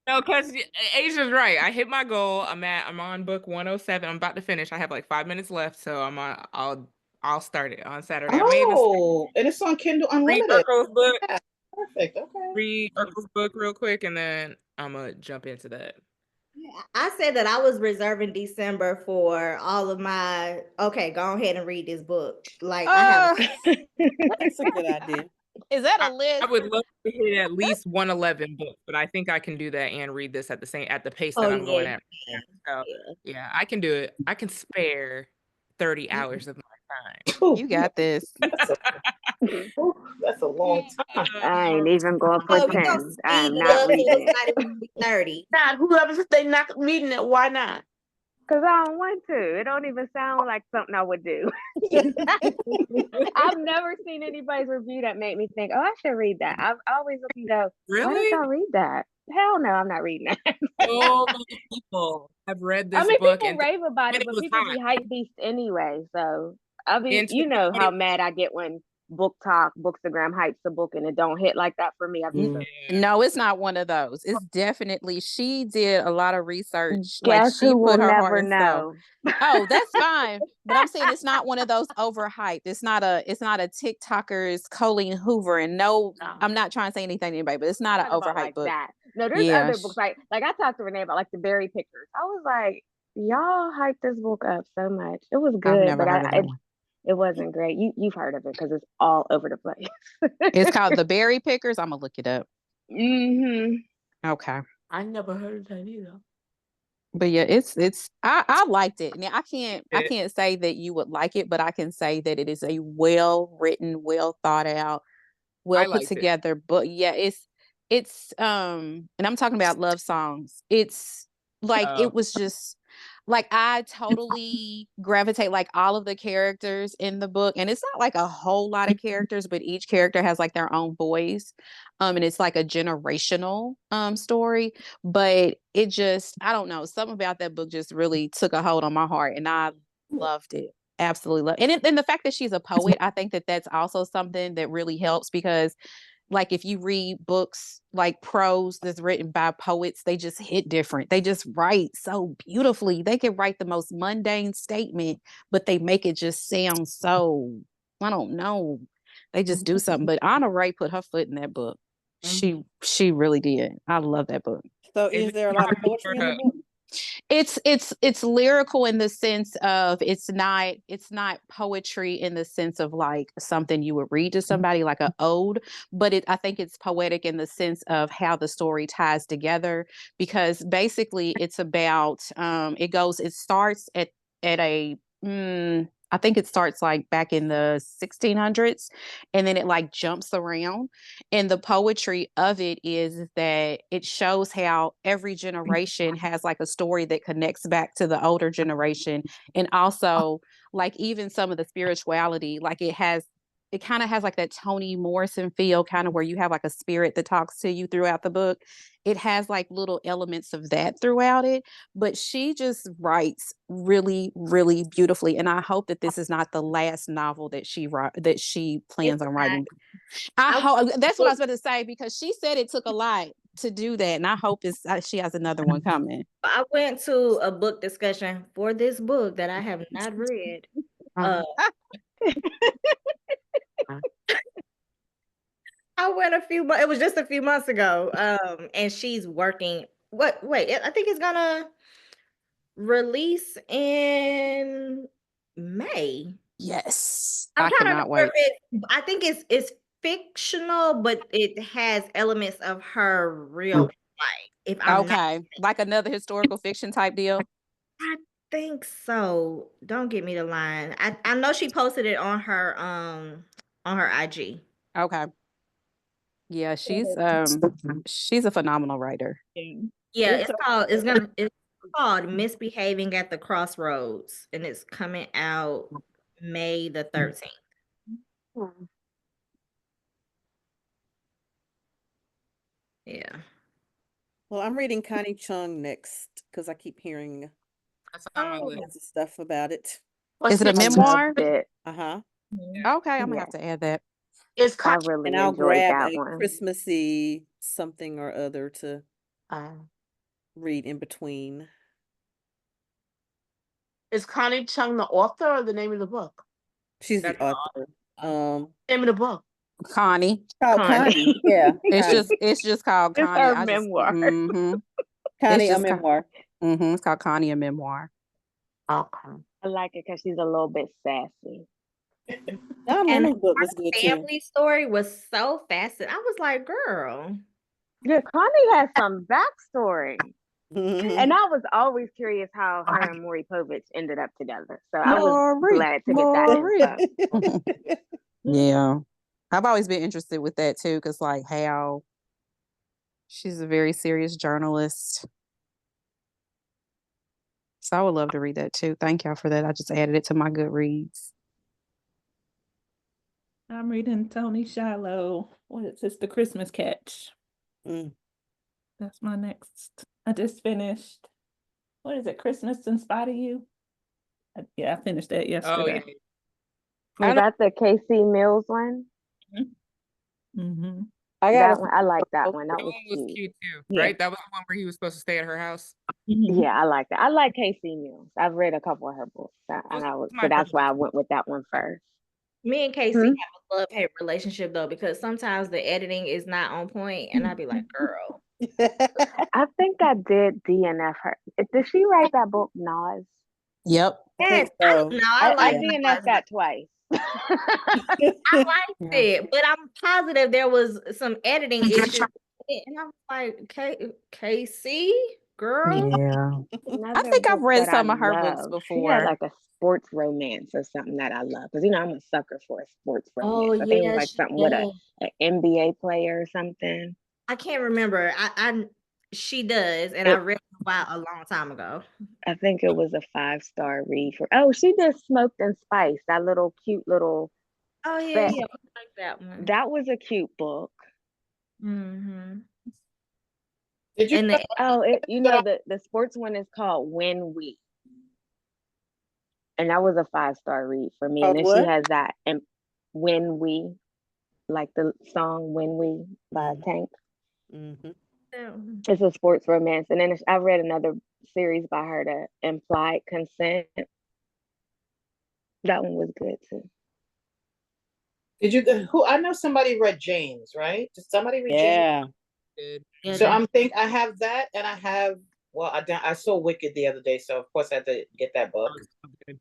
No, because Asia's right. I hit my goal. I'm on book 107. I'm about to finish. I have like 5 minutes left, so I'll start it on Saturday. I may even Oh, and it's on Kindle read Unlimited. Urkel's book. Yeah, perfect. Okay. Read Urkel's book real quick, and then I'm gonna jump into that. I said that I was reserving December for all of my, okay, go ahead and read this book. Like I have That's a good idea. Is that a list? I would love to hit at least 111 books, but I think I can do that and read this at the pace that I'm going at. So yeah, I can do it. I can spare 30 hours of my time. You got this. That's a long time. I ain't even gonna pretend. I'm not reading it. 30. Not whoever they not reading it. Why not? Cause I don't want to. It don't even sound like something I would do. I've never seen anybody's review that made me think, oh, I should read that. I've always look and go, why Really? did I read that? Hell no, I'm not reading that. So many people have read this I mean, book people and rave about it, it but was people hot. be hype beast anyway. So I mean, In you know how 2020 mad I get when book talk, Bookstagram hypes the book and it don't hit like that for me. I've just No, it's not one of those. It's definitely, she did a lot of research. Like guess she who will put her heart never and soul. know. Oh, that's fine. But I'm saying it's not one of those overhyped. It's not a TikToker's Colleen Hoover. And no, No. I'm not trying to say anything to anybody, but it's not an Talk about overhyped like book. that. No, there's Yeah, other books like I talked to Renee about like the Berry Pickers. I was like, y'all hyped this book up so much. It was I've good, never but heard of that one. it wasn't great. You've heard of it because it's all over the place. It's called The Berry Pickers. I'm gonna look it up. Mm-hmm. Okay. I never heard of that either. But yeah, I liked it. Now I can't say that you would like it, but I can say that it is a well written, well thought out, well put liked it. together book. Yeah, it's and I'm talking about love songs. It's like Oh. it was just like I totally gravitate like all of the characters in the book, and it's not like a whole lot of characters, but each character has like their own voice. And it's like a generational story, but it just, I don't know, something about that book just really took a hold on my heart, and I loved it. Absolutely loved it. And the fact that she's a poet, I think that that's also something that really helps, because like if you read books like prose that's written by poets, they just hit different. They just write so beautifully. They can write the most mundane statement, but they make it just sound so, I don't know. They just do something. But Anna Ray put her foot in that book. She really did. I love that book. So is there a lot of poetry in the book? It's lyrical in the sense of it's not poetry in the sense of like something you would read to somebody like an ode, but I think it's poetic in the sense of how the story ties together, because basically it's about it starts at a I think it starts like back in the 1600s, and then it like jumps around. And the poetry of it is that it shows how every generation has like a story that connects back to the older generation. And also like even some of the spirituality, like it kind of has like that Toni Morrison feel, kind of where you have like a spirit that talks to you throughout the book. It has like little elements of that throughout it, but she just writes really, really beautifully. And I hope that this is not the last novel that she plans on writing. I hope that's what I was about to say, because she said it took a lot to do that, and I hope she has another one coming. I went to a book discussion for this book that I have not read. I went it was just a few months ago. And she's working. I think it's gonna release in May. Yes. I'm I trying to cannot remember wait. I think it's fictional, but it has elements of her real life. If I'm not, like another historical fiction type deal. I think so. Don't get me the line. I know she posted it on her IG. Okay. Yeah, she's a phenomenal writer. Yeah, it's called Misbehaving at the Crossroads, and it's coming out May the 13th. Yeah. Well, I'm reading Connie Chung next because I keep hearing That's on my list. lots of stuff about it. Is it a memoir? Uh-huh. Okay, I'm gonna have to add that. I really And I'll enjoyed grab that a one. Christmassy something or other to read in between. Is Connie Chung the author or the name of the book? She's the author. Name of the book. Connie. Called Connie. Yeah. It's just called It's Connie. her memoir. Connie, a memoir. It's called Connie, a memoir. Okay. I like it because she's a little bit sassy. And her book was good too. family story was so fascinating. I was like, girl. Yeah, Connie has some backstory. And I was always curious how her and Maury Povich ended up together. So I was glad to get that info. Yeah. I've always been interested with that too, because like how she's a very serious journalist. So I would love to read that too. Thank y'all for that. I just added it to my Goodreads. I'm reading Tony Shiloh. What is this? The Christmas Catch. That's my next. I just finished. What is it? Christmas in Spite of You? I finished that yesterday. I Was know. that the KC Mills one? Mm-hmm. I got That a one, I like that one. That That was one was cute. cute too, Yeah. right? That was the one where he was supposed to stay at her house. Yeah, I like that. I like KC Mills. I've read a couple of her books, so that's why I went with that one first. Me and Casey Hmm? have a love-hate relationship though, because sometimes the editing is not on point, and I'd be like, girl. I think I did DNF her. Did she write that book, Nas? Yep. I think Yes, so. no, I I like DNF that twice. I liked it, but I'm positive there was some editing issues. And I'm like, KC, girl. Yeah. I Another think I've book read that some I of her books love. She had before. like a sports romance or something that I love. Because, I'm a sucker for a sports romance. Oh, I think it was yeah, like she something with does. an NBA player or something. I can't remember. She does, and I read it a long time ago. I think it was a 5-star read for. Oh, she did Smoked and Spice, that little cute little. Oh yeah, set. yeah, I like that one. That was a cute book. Mm-hmm. Did you? And The sports one is called When We, and that was a 5-star read for me. Called And then what? she has that and When We, like the song When We by Tank. Mm-hmm. It's a sports romance, and then I read another series by her, The Implied Consent. That one was good too. Did you? Who? I know somebody read James, right? Did somebody read James? Yeah. So I have that, and I have. Well, I saw Wicked the other day, so of course I had to get that book.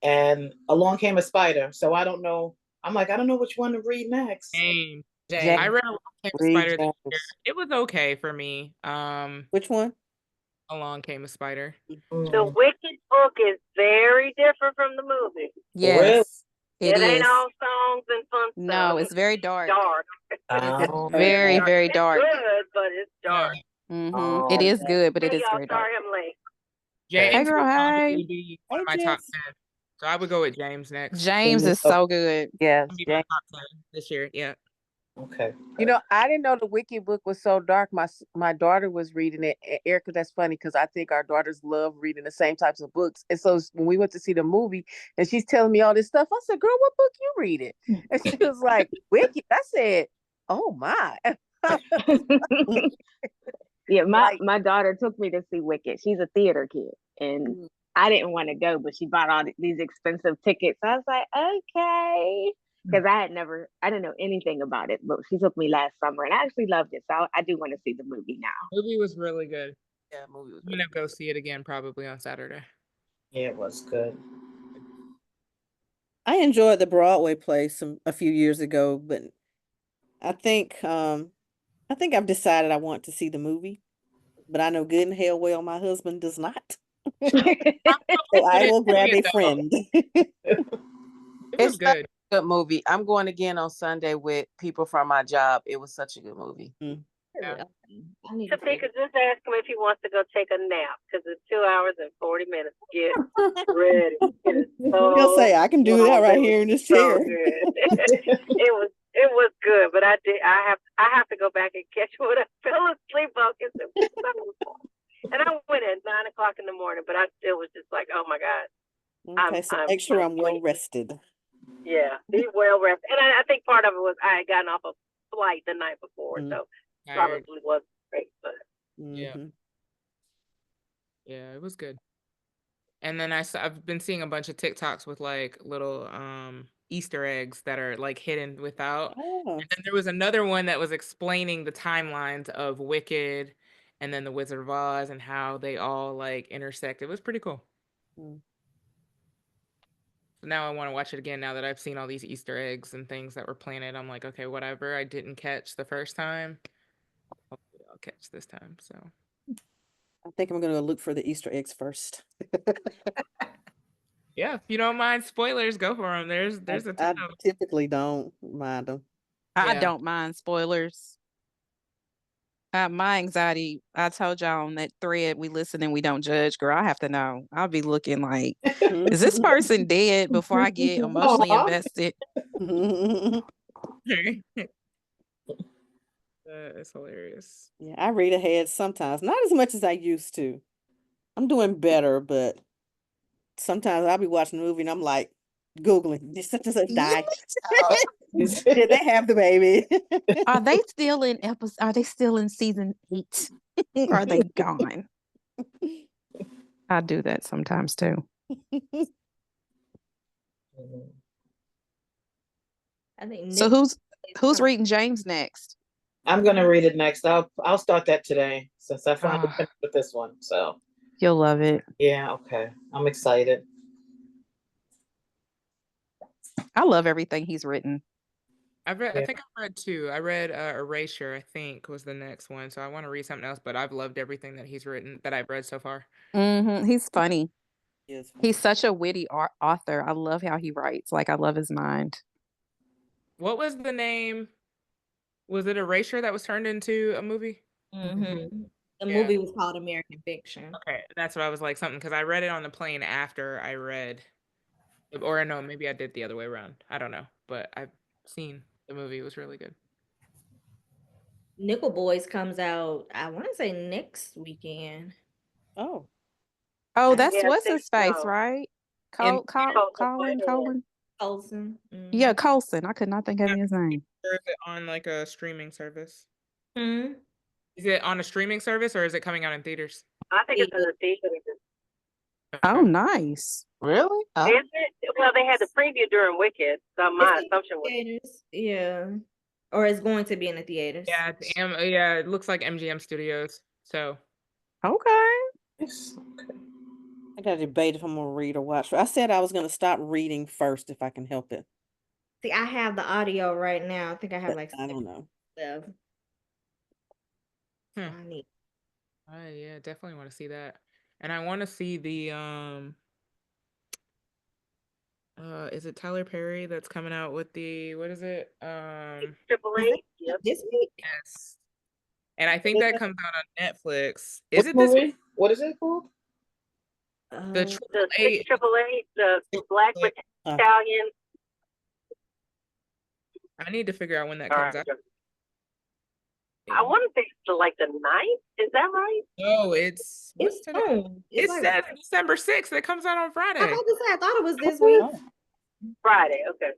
And Along Came a Spider. So I don't know. I'm like, I don't know which one to read next. James. James. I read Along Came a Read Spider this year. James. It was okay for me. Which one? Along Came a Spider. The Wicked book is very different from the movie. Yes, it It ain't is. all songs and fun stuff. No, it's very dark. Dark. Oh, Very, very It's dark. good, but it's dark. Mm-hmm. It is good, but it Hey, is y'all, very dark. sorry I'm late. James Hey, girl, would hey. probably be one of my top 10. So I would go with James next. James is so good. Yes, Be my top 10 this year. Yeah. Okay. I didn't know the Wicked book was so dark. My daughter was reading it. Erica, that's funny because I think our daughters love reading the same types of books. And so when we went to see the movie and she's telling me all this stuff, I said, girl, what book you reading? And she was like, Wicked. I said, oh my. Yeah, my daughter took me to see Wicked. She's a theater kid, and I didn't want to go, but she bought all these expensive tickets. I was like, okay, because I didn't know anything about it, but she took me last summer, and I actually loved it. So I do want to see the movie now. Movie was really good. Yeah, movie was I'm gonna go see it again probably on Saturday. Yeah, it was good. I enjoyed the Broadway play a few years ago, but I think I've decided I want to see the movie, but I know good and hell well my husband does not. So I will grab a friend. It's good. A good movie. I'm going again on Sunday with people from my job. It was such a good movie. Yeah. Topeka, just ask him if he wants to go take a nap because it's 2 hours and 40 minutes. Get ready. He'll say, I can do that right here in this chair. It was good, but I have to go back and catch what I fell asleep on because it was so fun. And I went at 9 o'clock in the morning, but I still was just like, oh my God. Okay, so make sure I'm well rested. Yeah, be well rested. And I think part of it was I had gotten off a flight the night before, so probably wasn't great, but yeah, it was good. And then I've been seeing a bunch of TikToks with like little Easter eggs that are like hidden without. And then there was another one that was explaining the timelines of Wicked and then the Wizard of Oz and how they all like intersect. It was pretty cool. So now I want to watch it again now that I've seen all these Easter eggs and things that were planted. I'm like, okay, whatever I didn't catch the first time, hopefully I'll catch this time. So I think I'm gonna go look for the Easter eggs first. yeah, if you don't mind spoilers, go for them. There's a ton I of typically don't mind them. I don't mind spoilers. My anxiety, I told y'all on that thread, we listen and we don't judge, girl. I have to know. I'll be looking like, is this person dead before I get emotionally invested? It's hilarious. Yeah, I read ahead sometimes, not as much as I used to. I'm doing better, but sometimes I'll be watching a movie and I'm like, Googling. Did such and such die? Yes. Did they have the baby? Are they still in episode? Are they still in season 8? Or are they gone? I do that sometimes too. I think So Nick who's is reading James next? I'm gonna read it next. I'll start that today since I finally Ah. finished with this one. So You'll love it. yeah, okay. I'm excited. I love everything he's written. I Yeah. think I read 2. I read Erasure, I think was the next one. So I want to read something else, but I've loved everything that he's written that I've read so far. He's funny. Yes. He's such a witty author. I love how he writes. Like, I love his mind. What was the name? Was it Erasure that was turned into a movie? The Yeah. movie was called American Fiction. Okay, that's what I was like, something, because I read it on the plane after I read, or no, maybe I did the other way around. I don't know, but I've seen the movie. It was really good. Nickel Boys comes out, I want to say next weekend. Oh. Oh, that's Yeah, I what's think his face, so. right? In- Colin. Colson. Yeah, Colson. I could not think of his name. Or is it on like a streaming service? Hmm. Is it on a streaming service or is it coming out in theaters? I think it's in the theater. Oh, nice. Really? Oh. Is it? Well, they had the preview during Wicked, so my It's in assumption was. theaters. Yeah. Or it's going to be in the theaters. Yeah, yeah, it looks like MGM Studios. So Okay. Yes. I got to debate if I'm going to read or watch. I said I was going to stop reading first if I can help it. See, I have the audio right now. I think I have But like I don't know. 6 Hmm. I need. yeah, definitely want to see that. And I want to see the is it Tyler Perry that's coming out with the, what is it? Triple Is A. it Yep. this week? Yes. And I think that comes out on Netflix. Is What it this movie? week? What is it called? The Uh, The AAA. Triple A, the Black Uh. Italian. I need to figure out when that All comes right. out. I want to say it's like the 9th. Is that right? No, it's what's it's today? soon. It like, says December 6th. It comes out on I Friday. I thought it was this week. Oh. Friday. Okay.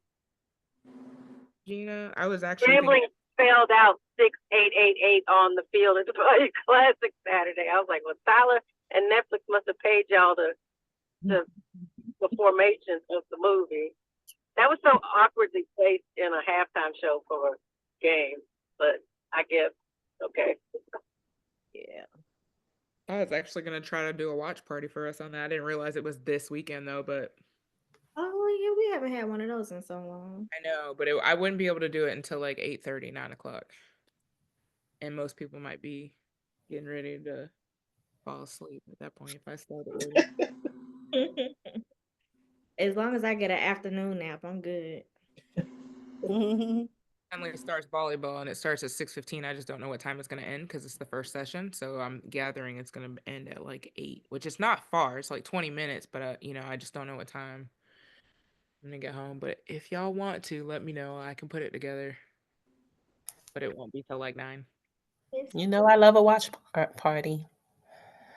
Gina, I was actually thinking, Grambling spelled out 6888 on the field at the Buddy Classic Saturday. I was like, well, Tyler and Netflix must have paid y'all the formation of the movie. That was so awkwardly placed in a halftime show for a game, but I guess okay. Yeah. I was actually gonna try to do a watch party for us on that. I didn't realize it was this weekend though, but Oh yeah, we haven't had one of those in so long. I know, but I wouldn't be able to do it until like 8:30, 9 o'clock. And most people might be getting ready to fall asleep at that point if I started early. As long as I get an afternoon nap, I'm good. Emily starts volleyball and it starts at 6:15. I just don't know what time it's gonna end because it's the first session. So I'm gathering it's gonna end at like 8, which is not far. It's like 20 minutes, but I just don't know what time I'm gonna get home. But if y'all want to, let me know. I can put it together. But it won't be till like 9. You know, I love a watch party.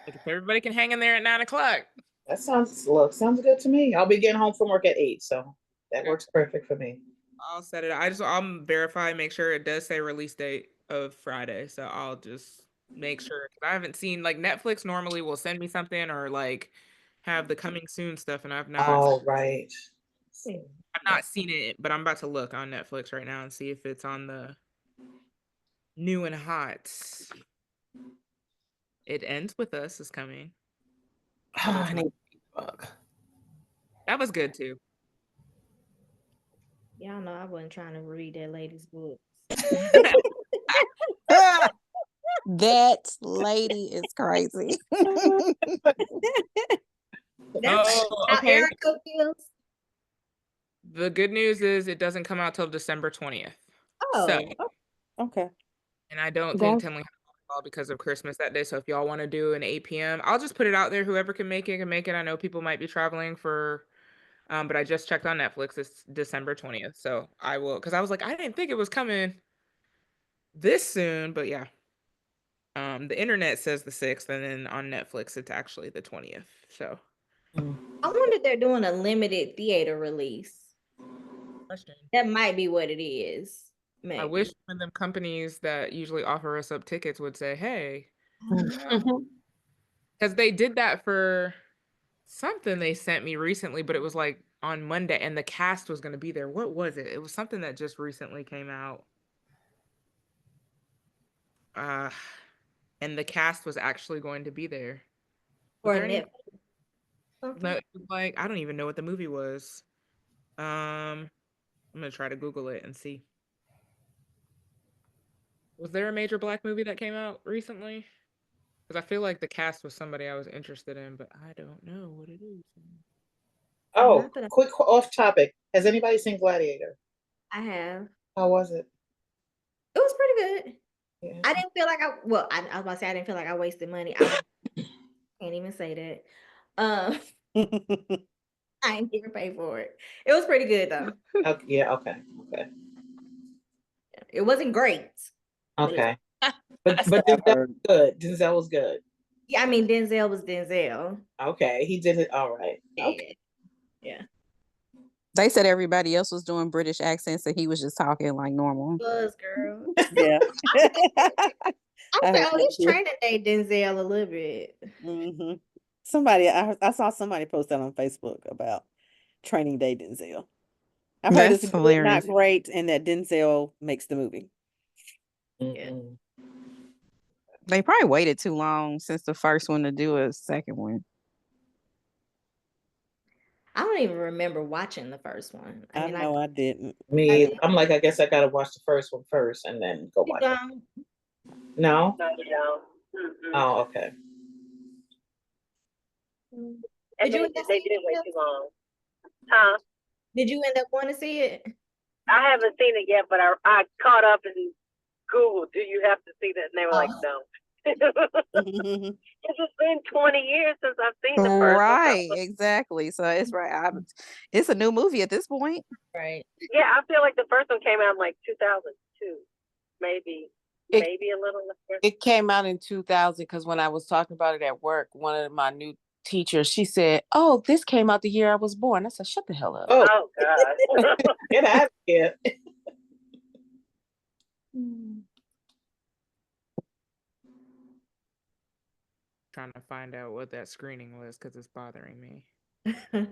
Like if everybody can hang in there at 9 o'clock. That sounds good to me. I'll be getting home from work at 8, so that works perfect for me. I'll set it. I'll verify, make sure it does say release date of Friday. So I'll just make sure. 'Cause I haven't seen, like, Netflix normally will send me something or like have the coming soon stuff, and I've not. Oh, right. I've not seen it, but I'm about to look on Netflix right now and see if it's on the new and hot. It Ends With Us is coming. I need a book. That was good too. Y'all know I wasn't trying to read that lady's book. That lady is crazy. That's Oh, how okay. Erica feels. The good news is it doesn't come out till December 20th. Oh, So, Okay. and I don't Guys- think Tinley has volleyball because of Christmas that day. So if y'all want to do an 8 p.m., I'll just put it out there. Whoever can make it can make it. I know people might be traveling for, but I just checked on Netflix. It's December 20th. So I will, because I was like, I didn't think it was coming this soon, but yeah. The internet says the 6th, and then on Netflix it's actually the 20th. So I wonder if they're doing a limited theater release. Question. That might be what it is. I Maybe. wish one of them companies that usually offer us up tickets would say, hey, because they did that for something they sent me recently, but it was like on Monday and the cast was going to be there. What was it? It was something that just recently came out. And the cast was actually going to be there. Was Or there any- Netflix. No, it was like, I don't even know what the movie was. I'm gonna try to Google it and see. Was there a major Black movie that came out recently? Because I feel like the cast was somebody I was interested in, but I don't know what it is. Oh, Not that I- quick off topic. Has anybody seen Gladiator? I have. How was it? It was pretty good. Yeah. I didn't feel like I was about to say I didn't feel like I wasted money. I can't even say that. I didn't even pay for it. It was pretty good though. Okay, yeah, okay. It wasn't great. Okay. But Denzel was good. Denzel was good. Yeah, I mean Denzel was Denzel. Okay, he did it all right. Okay. Yeah. They said everybody else was doing British accents and he was just talking like normal. Was girl. Yeah. I said, oh, this training day Denzel a little bit. Mm-hmm. Somebody, I saw somebody post that on Facebook about Training Day Denzel. I've heard That's it's hilarious. not great and that Denzel makes the movie. Yeah. They probably waited too long since the first one to do a second one. I don't even remember watching the first one. I mean, know I didn't. I'm like, I guess I gotta watch the first one first and then go watch it. No? No, you don't. Mm-mm. Oh, okay. And Did you they end up did seeing wait it? too long. Huh? Did you end up going to see it? I haven't seen it yet, but I caught up and Googled, do you have to see that? And they were like, no. It's been 20 years since I've seen the first one. Right, exactly. So it's right. It's a new movie at this point. Right. Yeah, I feel like the first one came out in like 2002, maybe a little less. It came out in 2000 because when I was talking about it at work, one of my new teachers, she said, "Oh, this came out the year I was born." I said, "Shut the hell up." Oh God. Get out of here. Trying to find out what that screening was because it's bothering me. And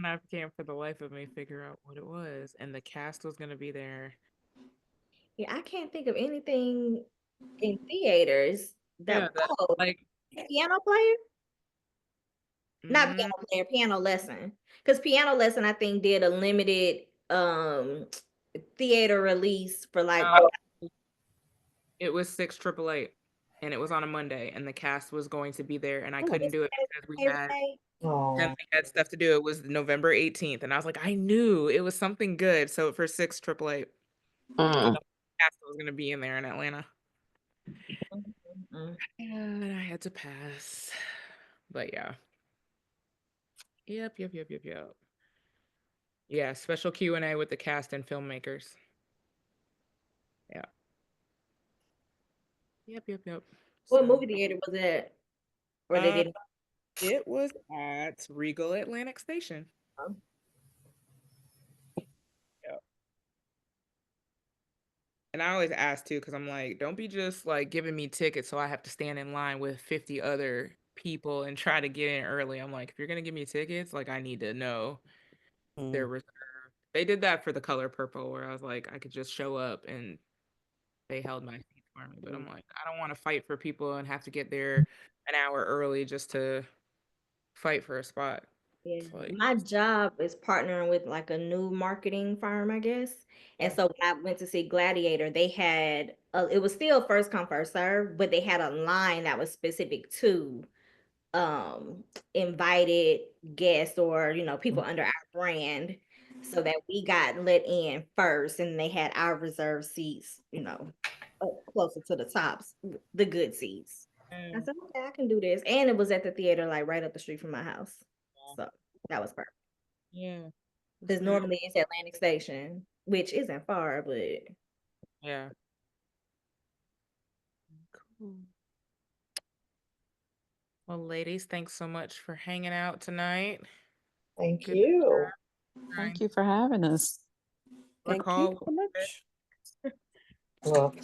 I can't for the life of me figure out what it was. And the cast was gonna be there. Yeah, I can't think of anything in theaters that like piano player. Not piano player, piano lesson. Because piano lesson, I think, did a limited theater release for like it was 688 and it was on a Monday and the cast was going to be there and I couldn't do it because we had stuff to do. It was November 18th and I was like, I knew it was something good. So for 688 the cast was gonna be in there in Atlanta. And I had to pass. But yeah. Yep. Yeah, special Q&A with the cast and filmmakers. Yeah. Yep. What movie theater was it? Or they did it was at Regal Atlantic Station. Yep. And I always ask too, because I'm like, don't be just like giving me tickets so I have to stand in line with 50 other people and try to get in early. I'm like, if you're gonna give me tickets, like I need to know they're reserved. They did that for The Color Purple, where I was like, I could just show up and they held my seat for me. But I'm like, I don't want to fight for people and have to get there an hour early just to fight for a spot. Yeah, Like, my job is partnering with like a new marketing firm, I guess. And so when I went to see Gladiator, they had it was still first come first serve, but they had a line that was specific to invited guests or people under our brand, so that we got let in first, and they had our reserved seats, up closer to the tops, the good seats. I said, okay, I can do this, and it was at the theater like right up the street from my house, so that was perfect. Yeah, because normally it's Atlantic Station, which isn't far, but yeah. Cool. Well, ladies, thanks so much for hanging out tonight. Thank Good you. Thank you for having us. Thank Recall. you so much. Well,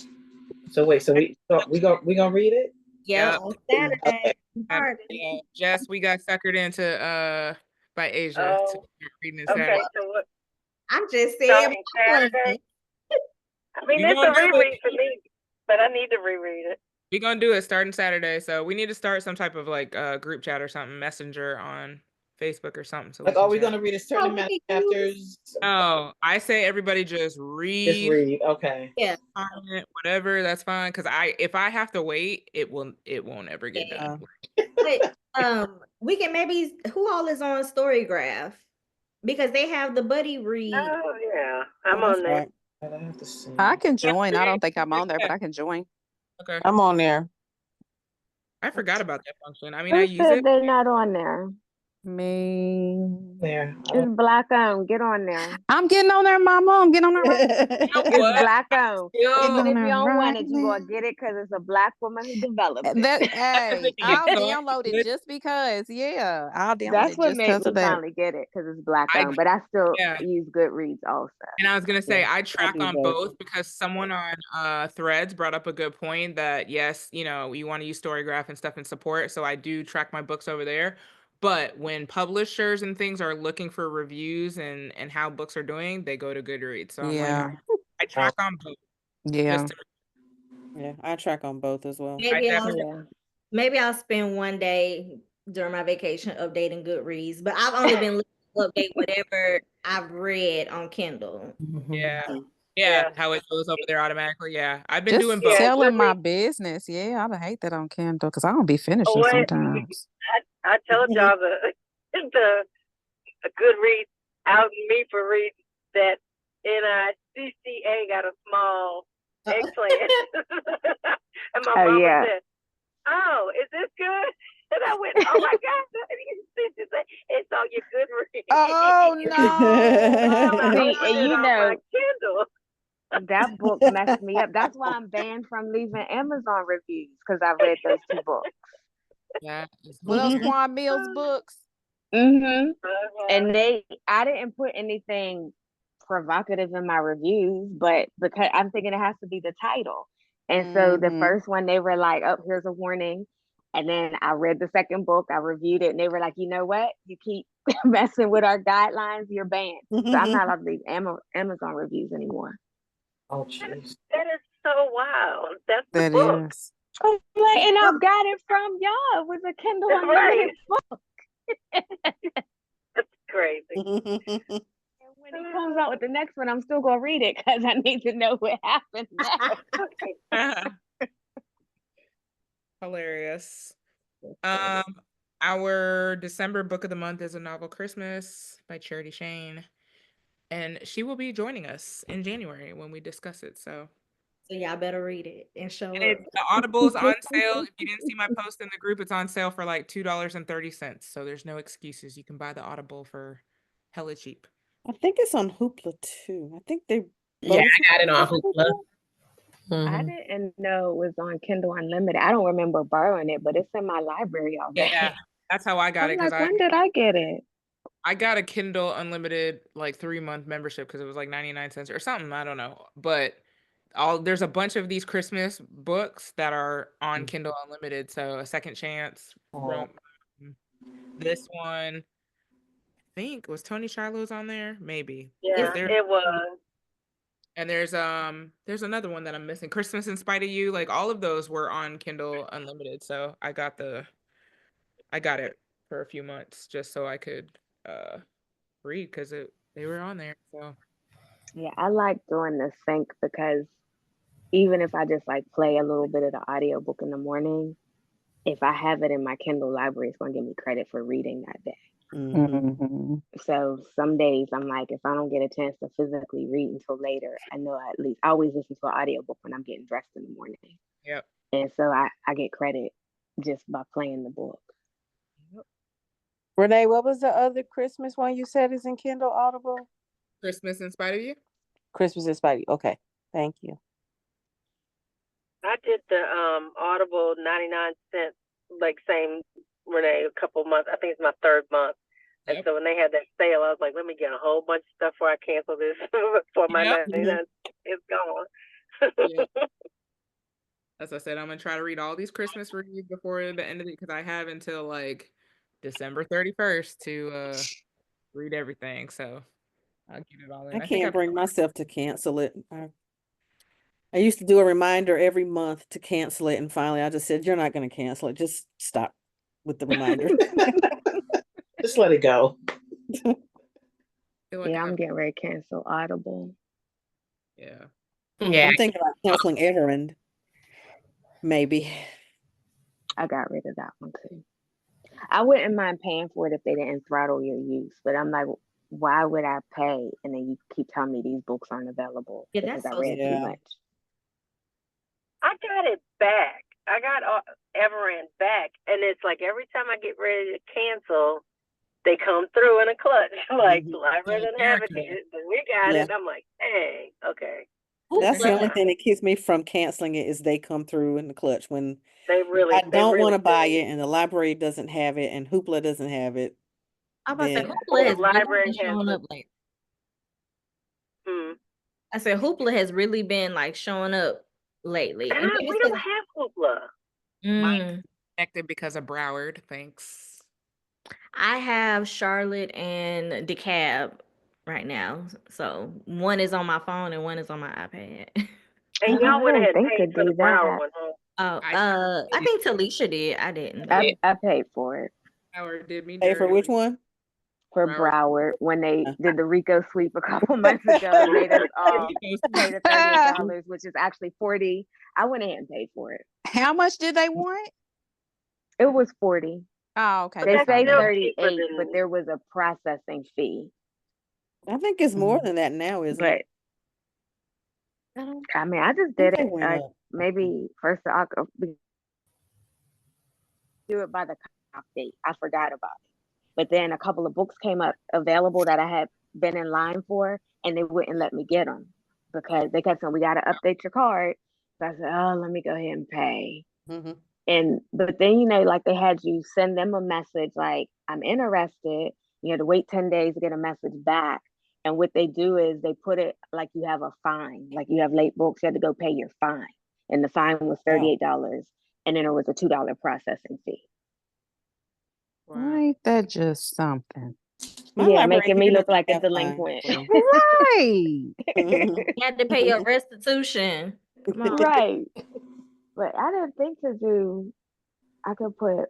so wait, so we gonna read it? Yeah, Yep. on Saturday. Okay. Hard. Yeah, Jess, we got suckered into by Asia to Oh, start reading it okay. Saturday. So what? I'm just saying. Starting my plan. Saturday. I mean, You it's gonna a do it. reread for me, but I need to reread it. We're gonna do it starting Saturday, so we need to start some type of like group chat or something, messenger on Facebook or something. So Like, we are can we chat. gonna read a certain amount of chapters? Oh, I say everybody just Just read, read. Okay. Yeah. comment, whatever. That's fine. Cause if I have to wait, it won't ever get done. But we can maybe who all is on Storygraph because they have the buddy read. Oh yeah, I'm Oh, that's on there. right. I have to see. I can join. I don't think I'm on there, but I can join. Okay. I'm on there. I forgot about that function. I mean, I Who use said it. they're not on there? Me. There. It's Black owned. Get on there. I'm getting on there, Mama. I'm getting on there right It's What? Black owned. Yo, Even if there you don't right want it, you gonna get it because it's a Black woman who developed it. That hey, I'll So download it good. just because. Yeah, I'll download That's it what just made because me of that. finally get it because it's Black I owned. But I still yeah. use Goodreads also. And I was gonna say I track do on both. both because someone on Threads brought up a good point that yes, you want to use Storygraph and stuff in support. So I do track my books over there. But when publishers and things are looking for reviews and how books are doing, they go to Goodreads. So I'm like, Yeah, I track on both. yeah. Just to, Yeah, I track on both as well. Maybe definitely- maybe I'll spend one day during my vacation updating Goodreads, but I've only been looking to update whatever I've read on Kindle. yeah, how it goes over there automatically. Yeah, I've been Just doing both. selling my business. Yeah, I hate that on Kindle because I don't be finishing What? sometimes. I told y'all the Goodreads out me for reading that NICCA got a small eggplant. And my mama yeah. said, "Oh, is this good?" And I went, "Oh my God." It's on your Goodreads. Oh no! See, and you know, Kindle. that book messed me up. That's why I'm banned from leaving Amazon reviews because I read those two books. Yeah. What else? Quan Mills books. And I didn't put anything provocative in my reviews, but because I'm thinking it has to be the title. And so the first one, they were like, "Oh, here's a warning." And then I read the second book, I reviewed it, and they were like, "You know what? You keep messing with our guidelines, you're banned." So I'm not allowed to leave Amazon reviews anymore. Oh, jeez. That is so wild. That's the That book. is. I'm like, and I got it from y'all. It was a Kindle Unlimited book. That's crazy. When it comes out with the next one, I'm still gonna read it because I need to know what happened next. Hilarious. Our December book of the month is A Novel Christmas by Charity Shane. And she will be joining us in January when we discuss it. So y'all better read it and show up. the Audible's on sale. If you didn't see my post in the group, it's on sale for like $2.30. So there's no excuses. You can buy the Audible for hella cheap. I think it's on Hoopla too. I think they Yeah, both I got it on Hoopla. I didn't know it was on Kindle Unlimited. I don't remember borrowing it, but it's in my library already. Yeah, that's how I got it. I'm Because like, when did I get it? I got a Kindle Unlimited like 3-month membership because it was like 99 cents or something. I don't know. But there's a bunch of these Christmas books that are on Kindle Unlimited. So A Second Chance, this one, I think was Tony Shiloh's on there. Maybe. Yeah, it was. And there's another one that I'm missing. Christmas in Spite of You. Like all of those were on Kindle Unlimited. So I got it for a few months just so I could read because they were on there. So yeah, I like doing the sync because even if I just like play a little bit of the audiobook in the morning, if I have it in my Kindle library, it's going to give me credit for reading that day. So some days I'm like, if I don't get a chance to physically read until later, I know I always listen to an audiobook when I'm getting dressed in the morning. Yep. And so I get credit just by playing the book. Renee, what was the other Christmas one you said is in Kindle Audible? Christmas in Spite of You? Christmas in Spite of You. Okay. Thank you. I did the Audible 99 cents, like same Renee, a couple months. I think it's my third month. And Yep. so when they had that sale, I was like, let me get a whole bunch of stuff before I cancel this before my Yep. 99 is gone. Yeah. As I said, I'm gonna try to read all these Christmas reads before the end of it because I have until like December 31st to read everything. So I'll get it all in. I I think can't bring myself to cancel it. I used to do a reminder every month to cancel it, and finally I just said, "You're not going to cancel it. Just stop with the reminder." Just let it go. feel like Yeah, I I'm have, getting ready to cancel Audible. yeah. Yeah. I'm thinking about canceling Everend. Maybe. I got rid of that one too. I wouldn't mind paying for it if they didn't throttle your use, but I'm like, why would I pay? And then you keep telling me these books aren't available Yeah, because that's I so read too Yeah. much. I got it back. I got Everend back, and it's like every time I get ready to cancel, they come through in a clutch. Like Mhm. library doesn't have it, but we got Yeah. it. I'm like, dang, okay. That's the only Hoopla. thing that keeps me from canceling it is they come through in the clutch when They I really don't want to buy do. it and the library doesn't have it and Hoopla doesn't have it. I'm about to say Then Hoopla has The really library been has showing the up like hmm. I said Hoopla has really been like showing up lately. And maybe We it's don't 'cause- have Hoopla. Mm, Connected because of Broward. Thanks. I have Charlotte and DeKalb right now. So one is on my phone and one is on my iPad. And y'all I went didn't ahead and think paid to for the do Broward that. one, huh? Oh, I think Talisha did. I didn't though. I paid for it Broward did me pay for dirty. which one? for Broward. Broward when they did the Rico sweep a couple months ago and made us all pay the $38, which is actually $40. I went ahead and paid for it. How much did they want? It was $40. Oh, okay. But They That's that's say not still bad. 38, cheaper but than there was a processing fee. I think it's more than that now, isn't it? But I mean, I just think did they it. went up. Maybe first of October. Do it by the cutoff date. I forgot about it. But then a couple of books came up available that I had been in line for, and they wouldn't let me get them because they kept saying, we got to update your card. So I said, oh, let me go ahead and pay. Mhm. But then, you know, like they had you send them a message like, I'm interested. You had to wait 10 days to get a message back. And what they do is they put it like you have a fine, like you have late books, you had to go pay your fine. And the fine was $38. And then there was a $2 processing fee. Wow. Ain't that just something? My Yeah, library making me here look doesn't like a have fines, delinquent. so- Right. You had to pay your restitution. Come on. Right. But I didn't think to do, I could put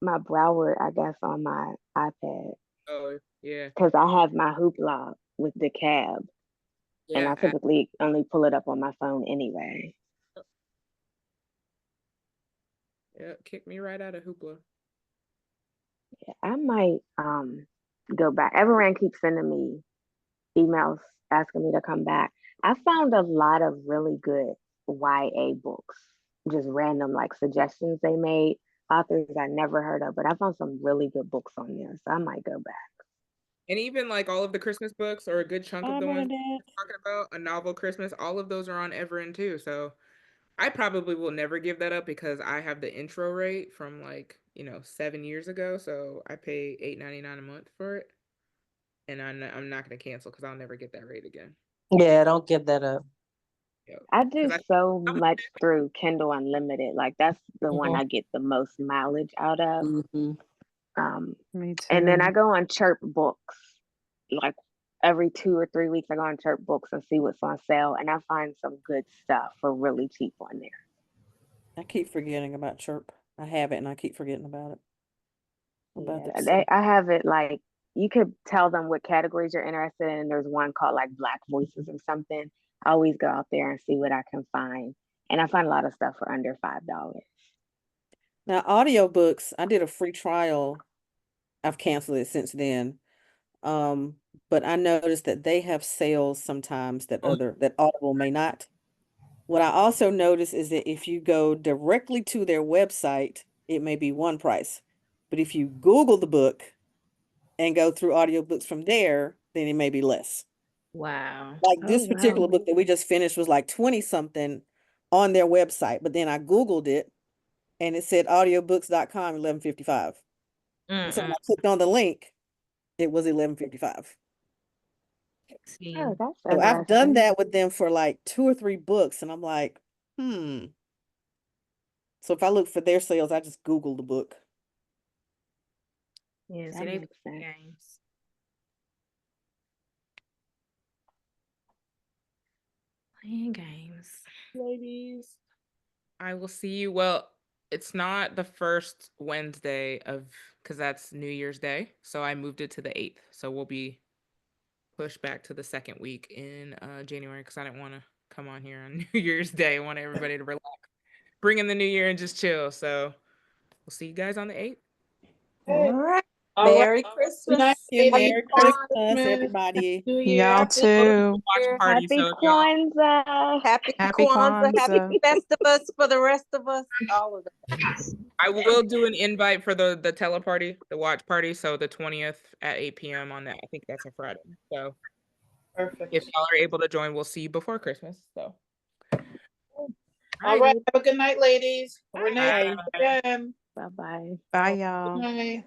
my Broward, I guess, on my iPad Oh, yeah. because I have my Hoopla with the cab. And Yeah. I typically only pull it up on my phone anyway. Yeah. Kick me right out of Hoopla. Yeah, I might go back. Everyone keeps sending me emails asking me to come back. I found a lot of really good YA books, just random like suggestions they made, authors I never heard of, but I found some really good books on there, so I might go back. And even like all of the Christmas books, or a good chunk of the ones Bernadette. we're talking about, A Novel Christmas, all of those are on Everend too. So I probably will never give that up because I have the intro rate from like, 7 years ago. So I pay $8.99 a month for it. And I'm not going to cancel because I'll never get that rate again. Yeah, don't give that up. Yep. I do 'Cause so much through Kindle Unlimited. Like that's the one Mhm. I get the most mileage out of. Mhm. Me too. And then I go on Chirp Books. Like every 2 or 3 weeks, I go on Chirp Books and see what's on sale, and I find some good stuff for really cheap on there. I keep forgetting about Chirp. I have it and I keep forgetting about it. About Yeah, that. I have it like you could tell them what categories you're interested in. There's one called like Black Voices or something. I always go out there and see what I can find, and I find a lot of stuff for under $5. Now, audiobooks, I did a free trial. I've canceled it since then. But I noticed that they have sales sometimes that Audible may not. What I also noticed is that if you go directly to their website, it may be one price. But if you Google the book and go through audiobooks from there, then it may be less. Wow. Like Oh, this particular wow. book that we just finished was like 20 something on their website, but then I Googled it and it said audiobooks.com, $11.55. So when I clicked on the link, it was 11:55. See, Oh, that's So I've done interesting. that with them for like 2 or 3 books, and I'm like, So if I look for their sales, I just Google the book. yes, That it is makes sense. games. Playing games. Ladies. I will see you. Well, it's not the first Wednesday because that's New Year's Day. So I moved it to the 8th. So we'll be pushed back to the second week in January because I didn't want to come on here on New Year's Day. I want everybody to relax, bring in the new year and just chill. So we'll see you guys on the 8th. All right. All right. Merry Good Christmas. night, Merry ladies. Christmas, everybody. New Year. Y'all Happy too. Watch Year. party. Happy So if y'all Kwanzaa. Happy Happy Kwanzaa. Happy Kwanzaa. Festivus for the rest of us. All of us. I will do an invite for the teleparty, the watch party. So the 20th at 8 p.m. on that. I think that's a Friday. So Perfect. if y'all are able to join, we'll see you before Christmas. So All right. Have a good night, ladies. Renee, Bye. again. Bye-bye. Bye, Good y'all. night.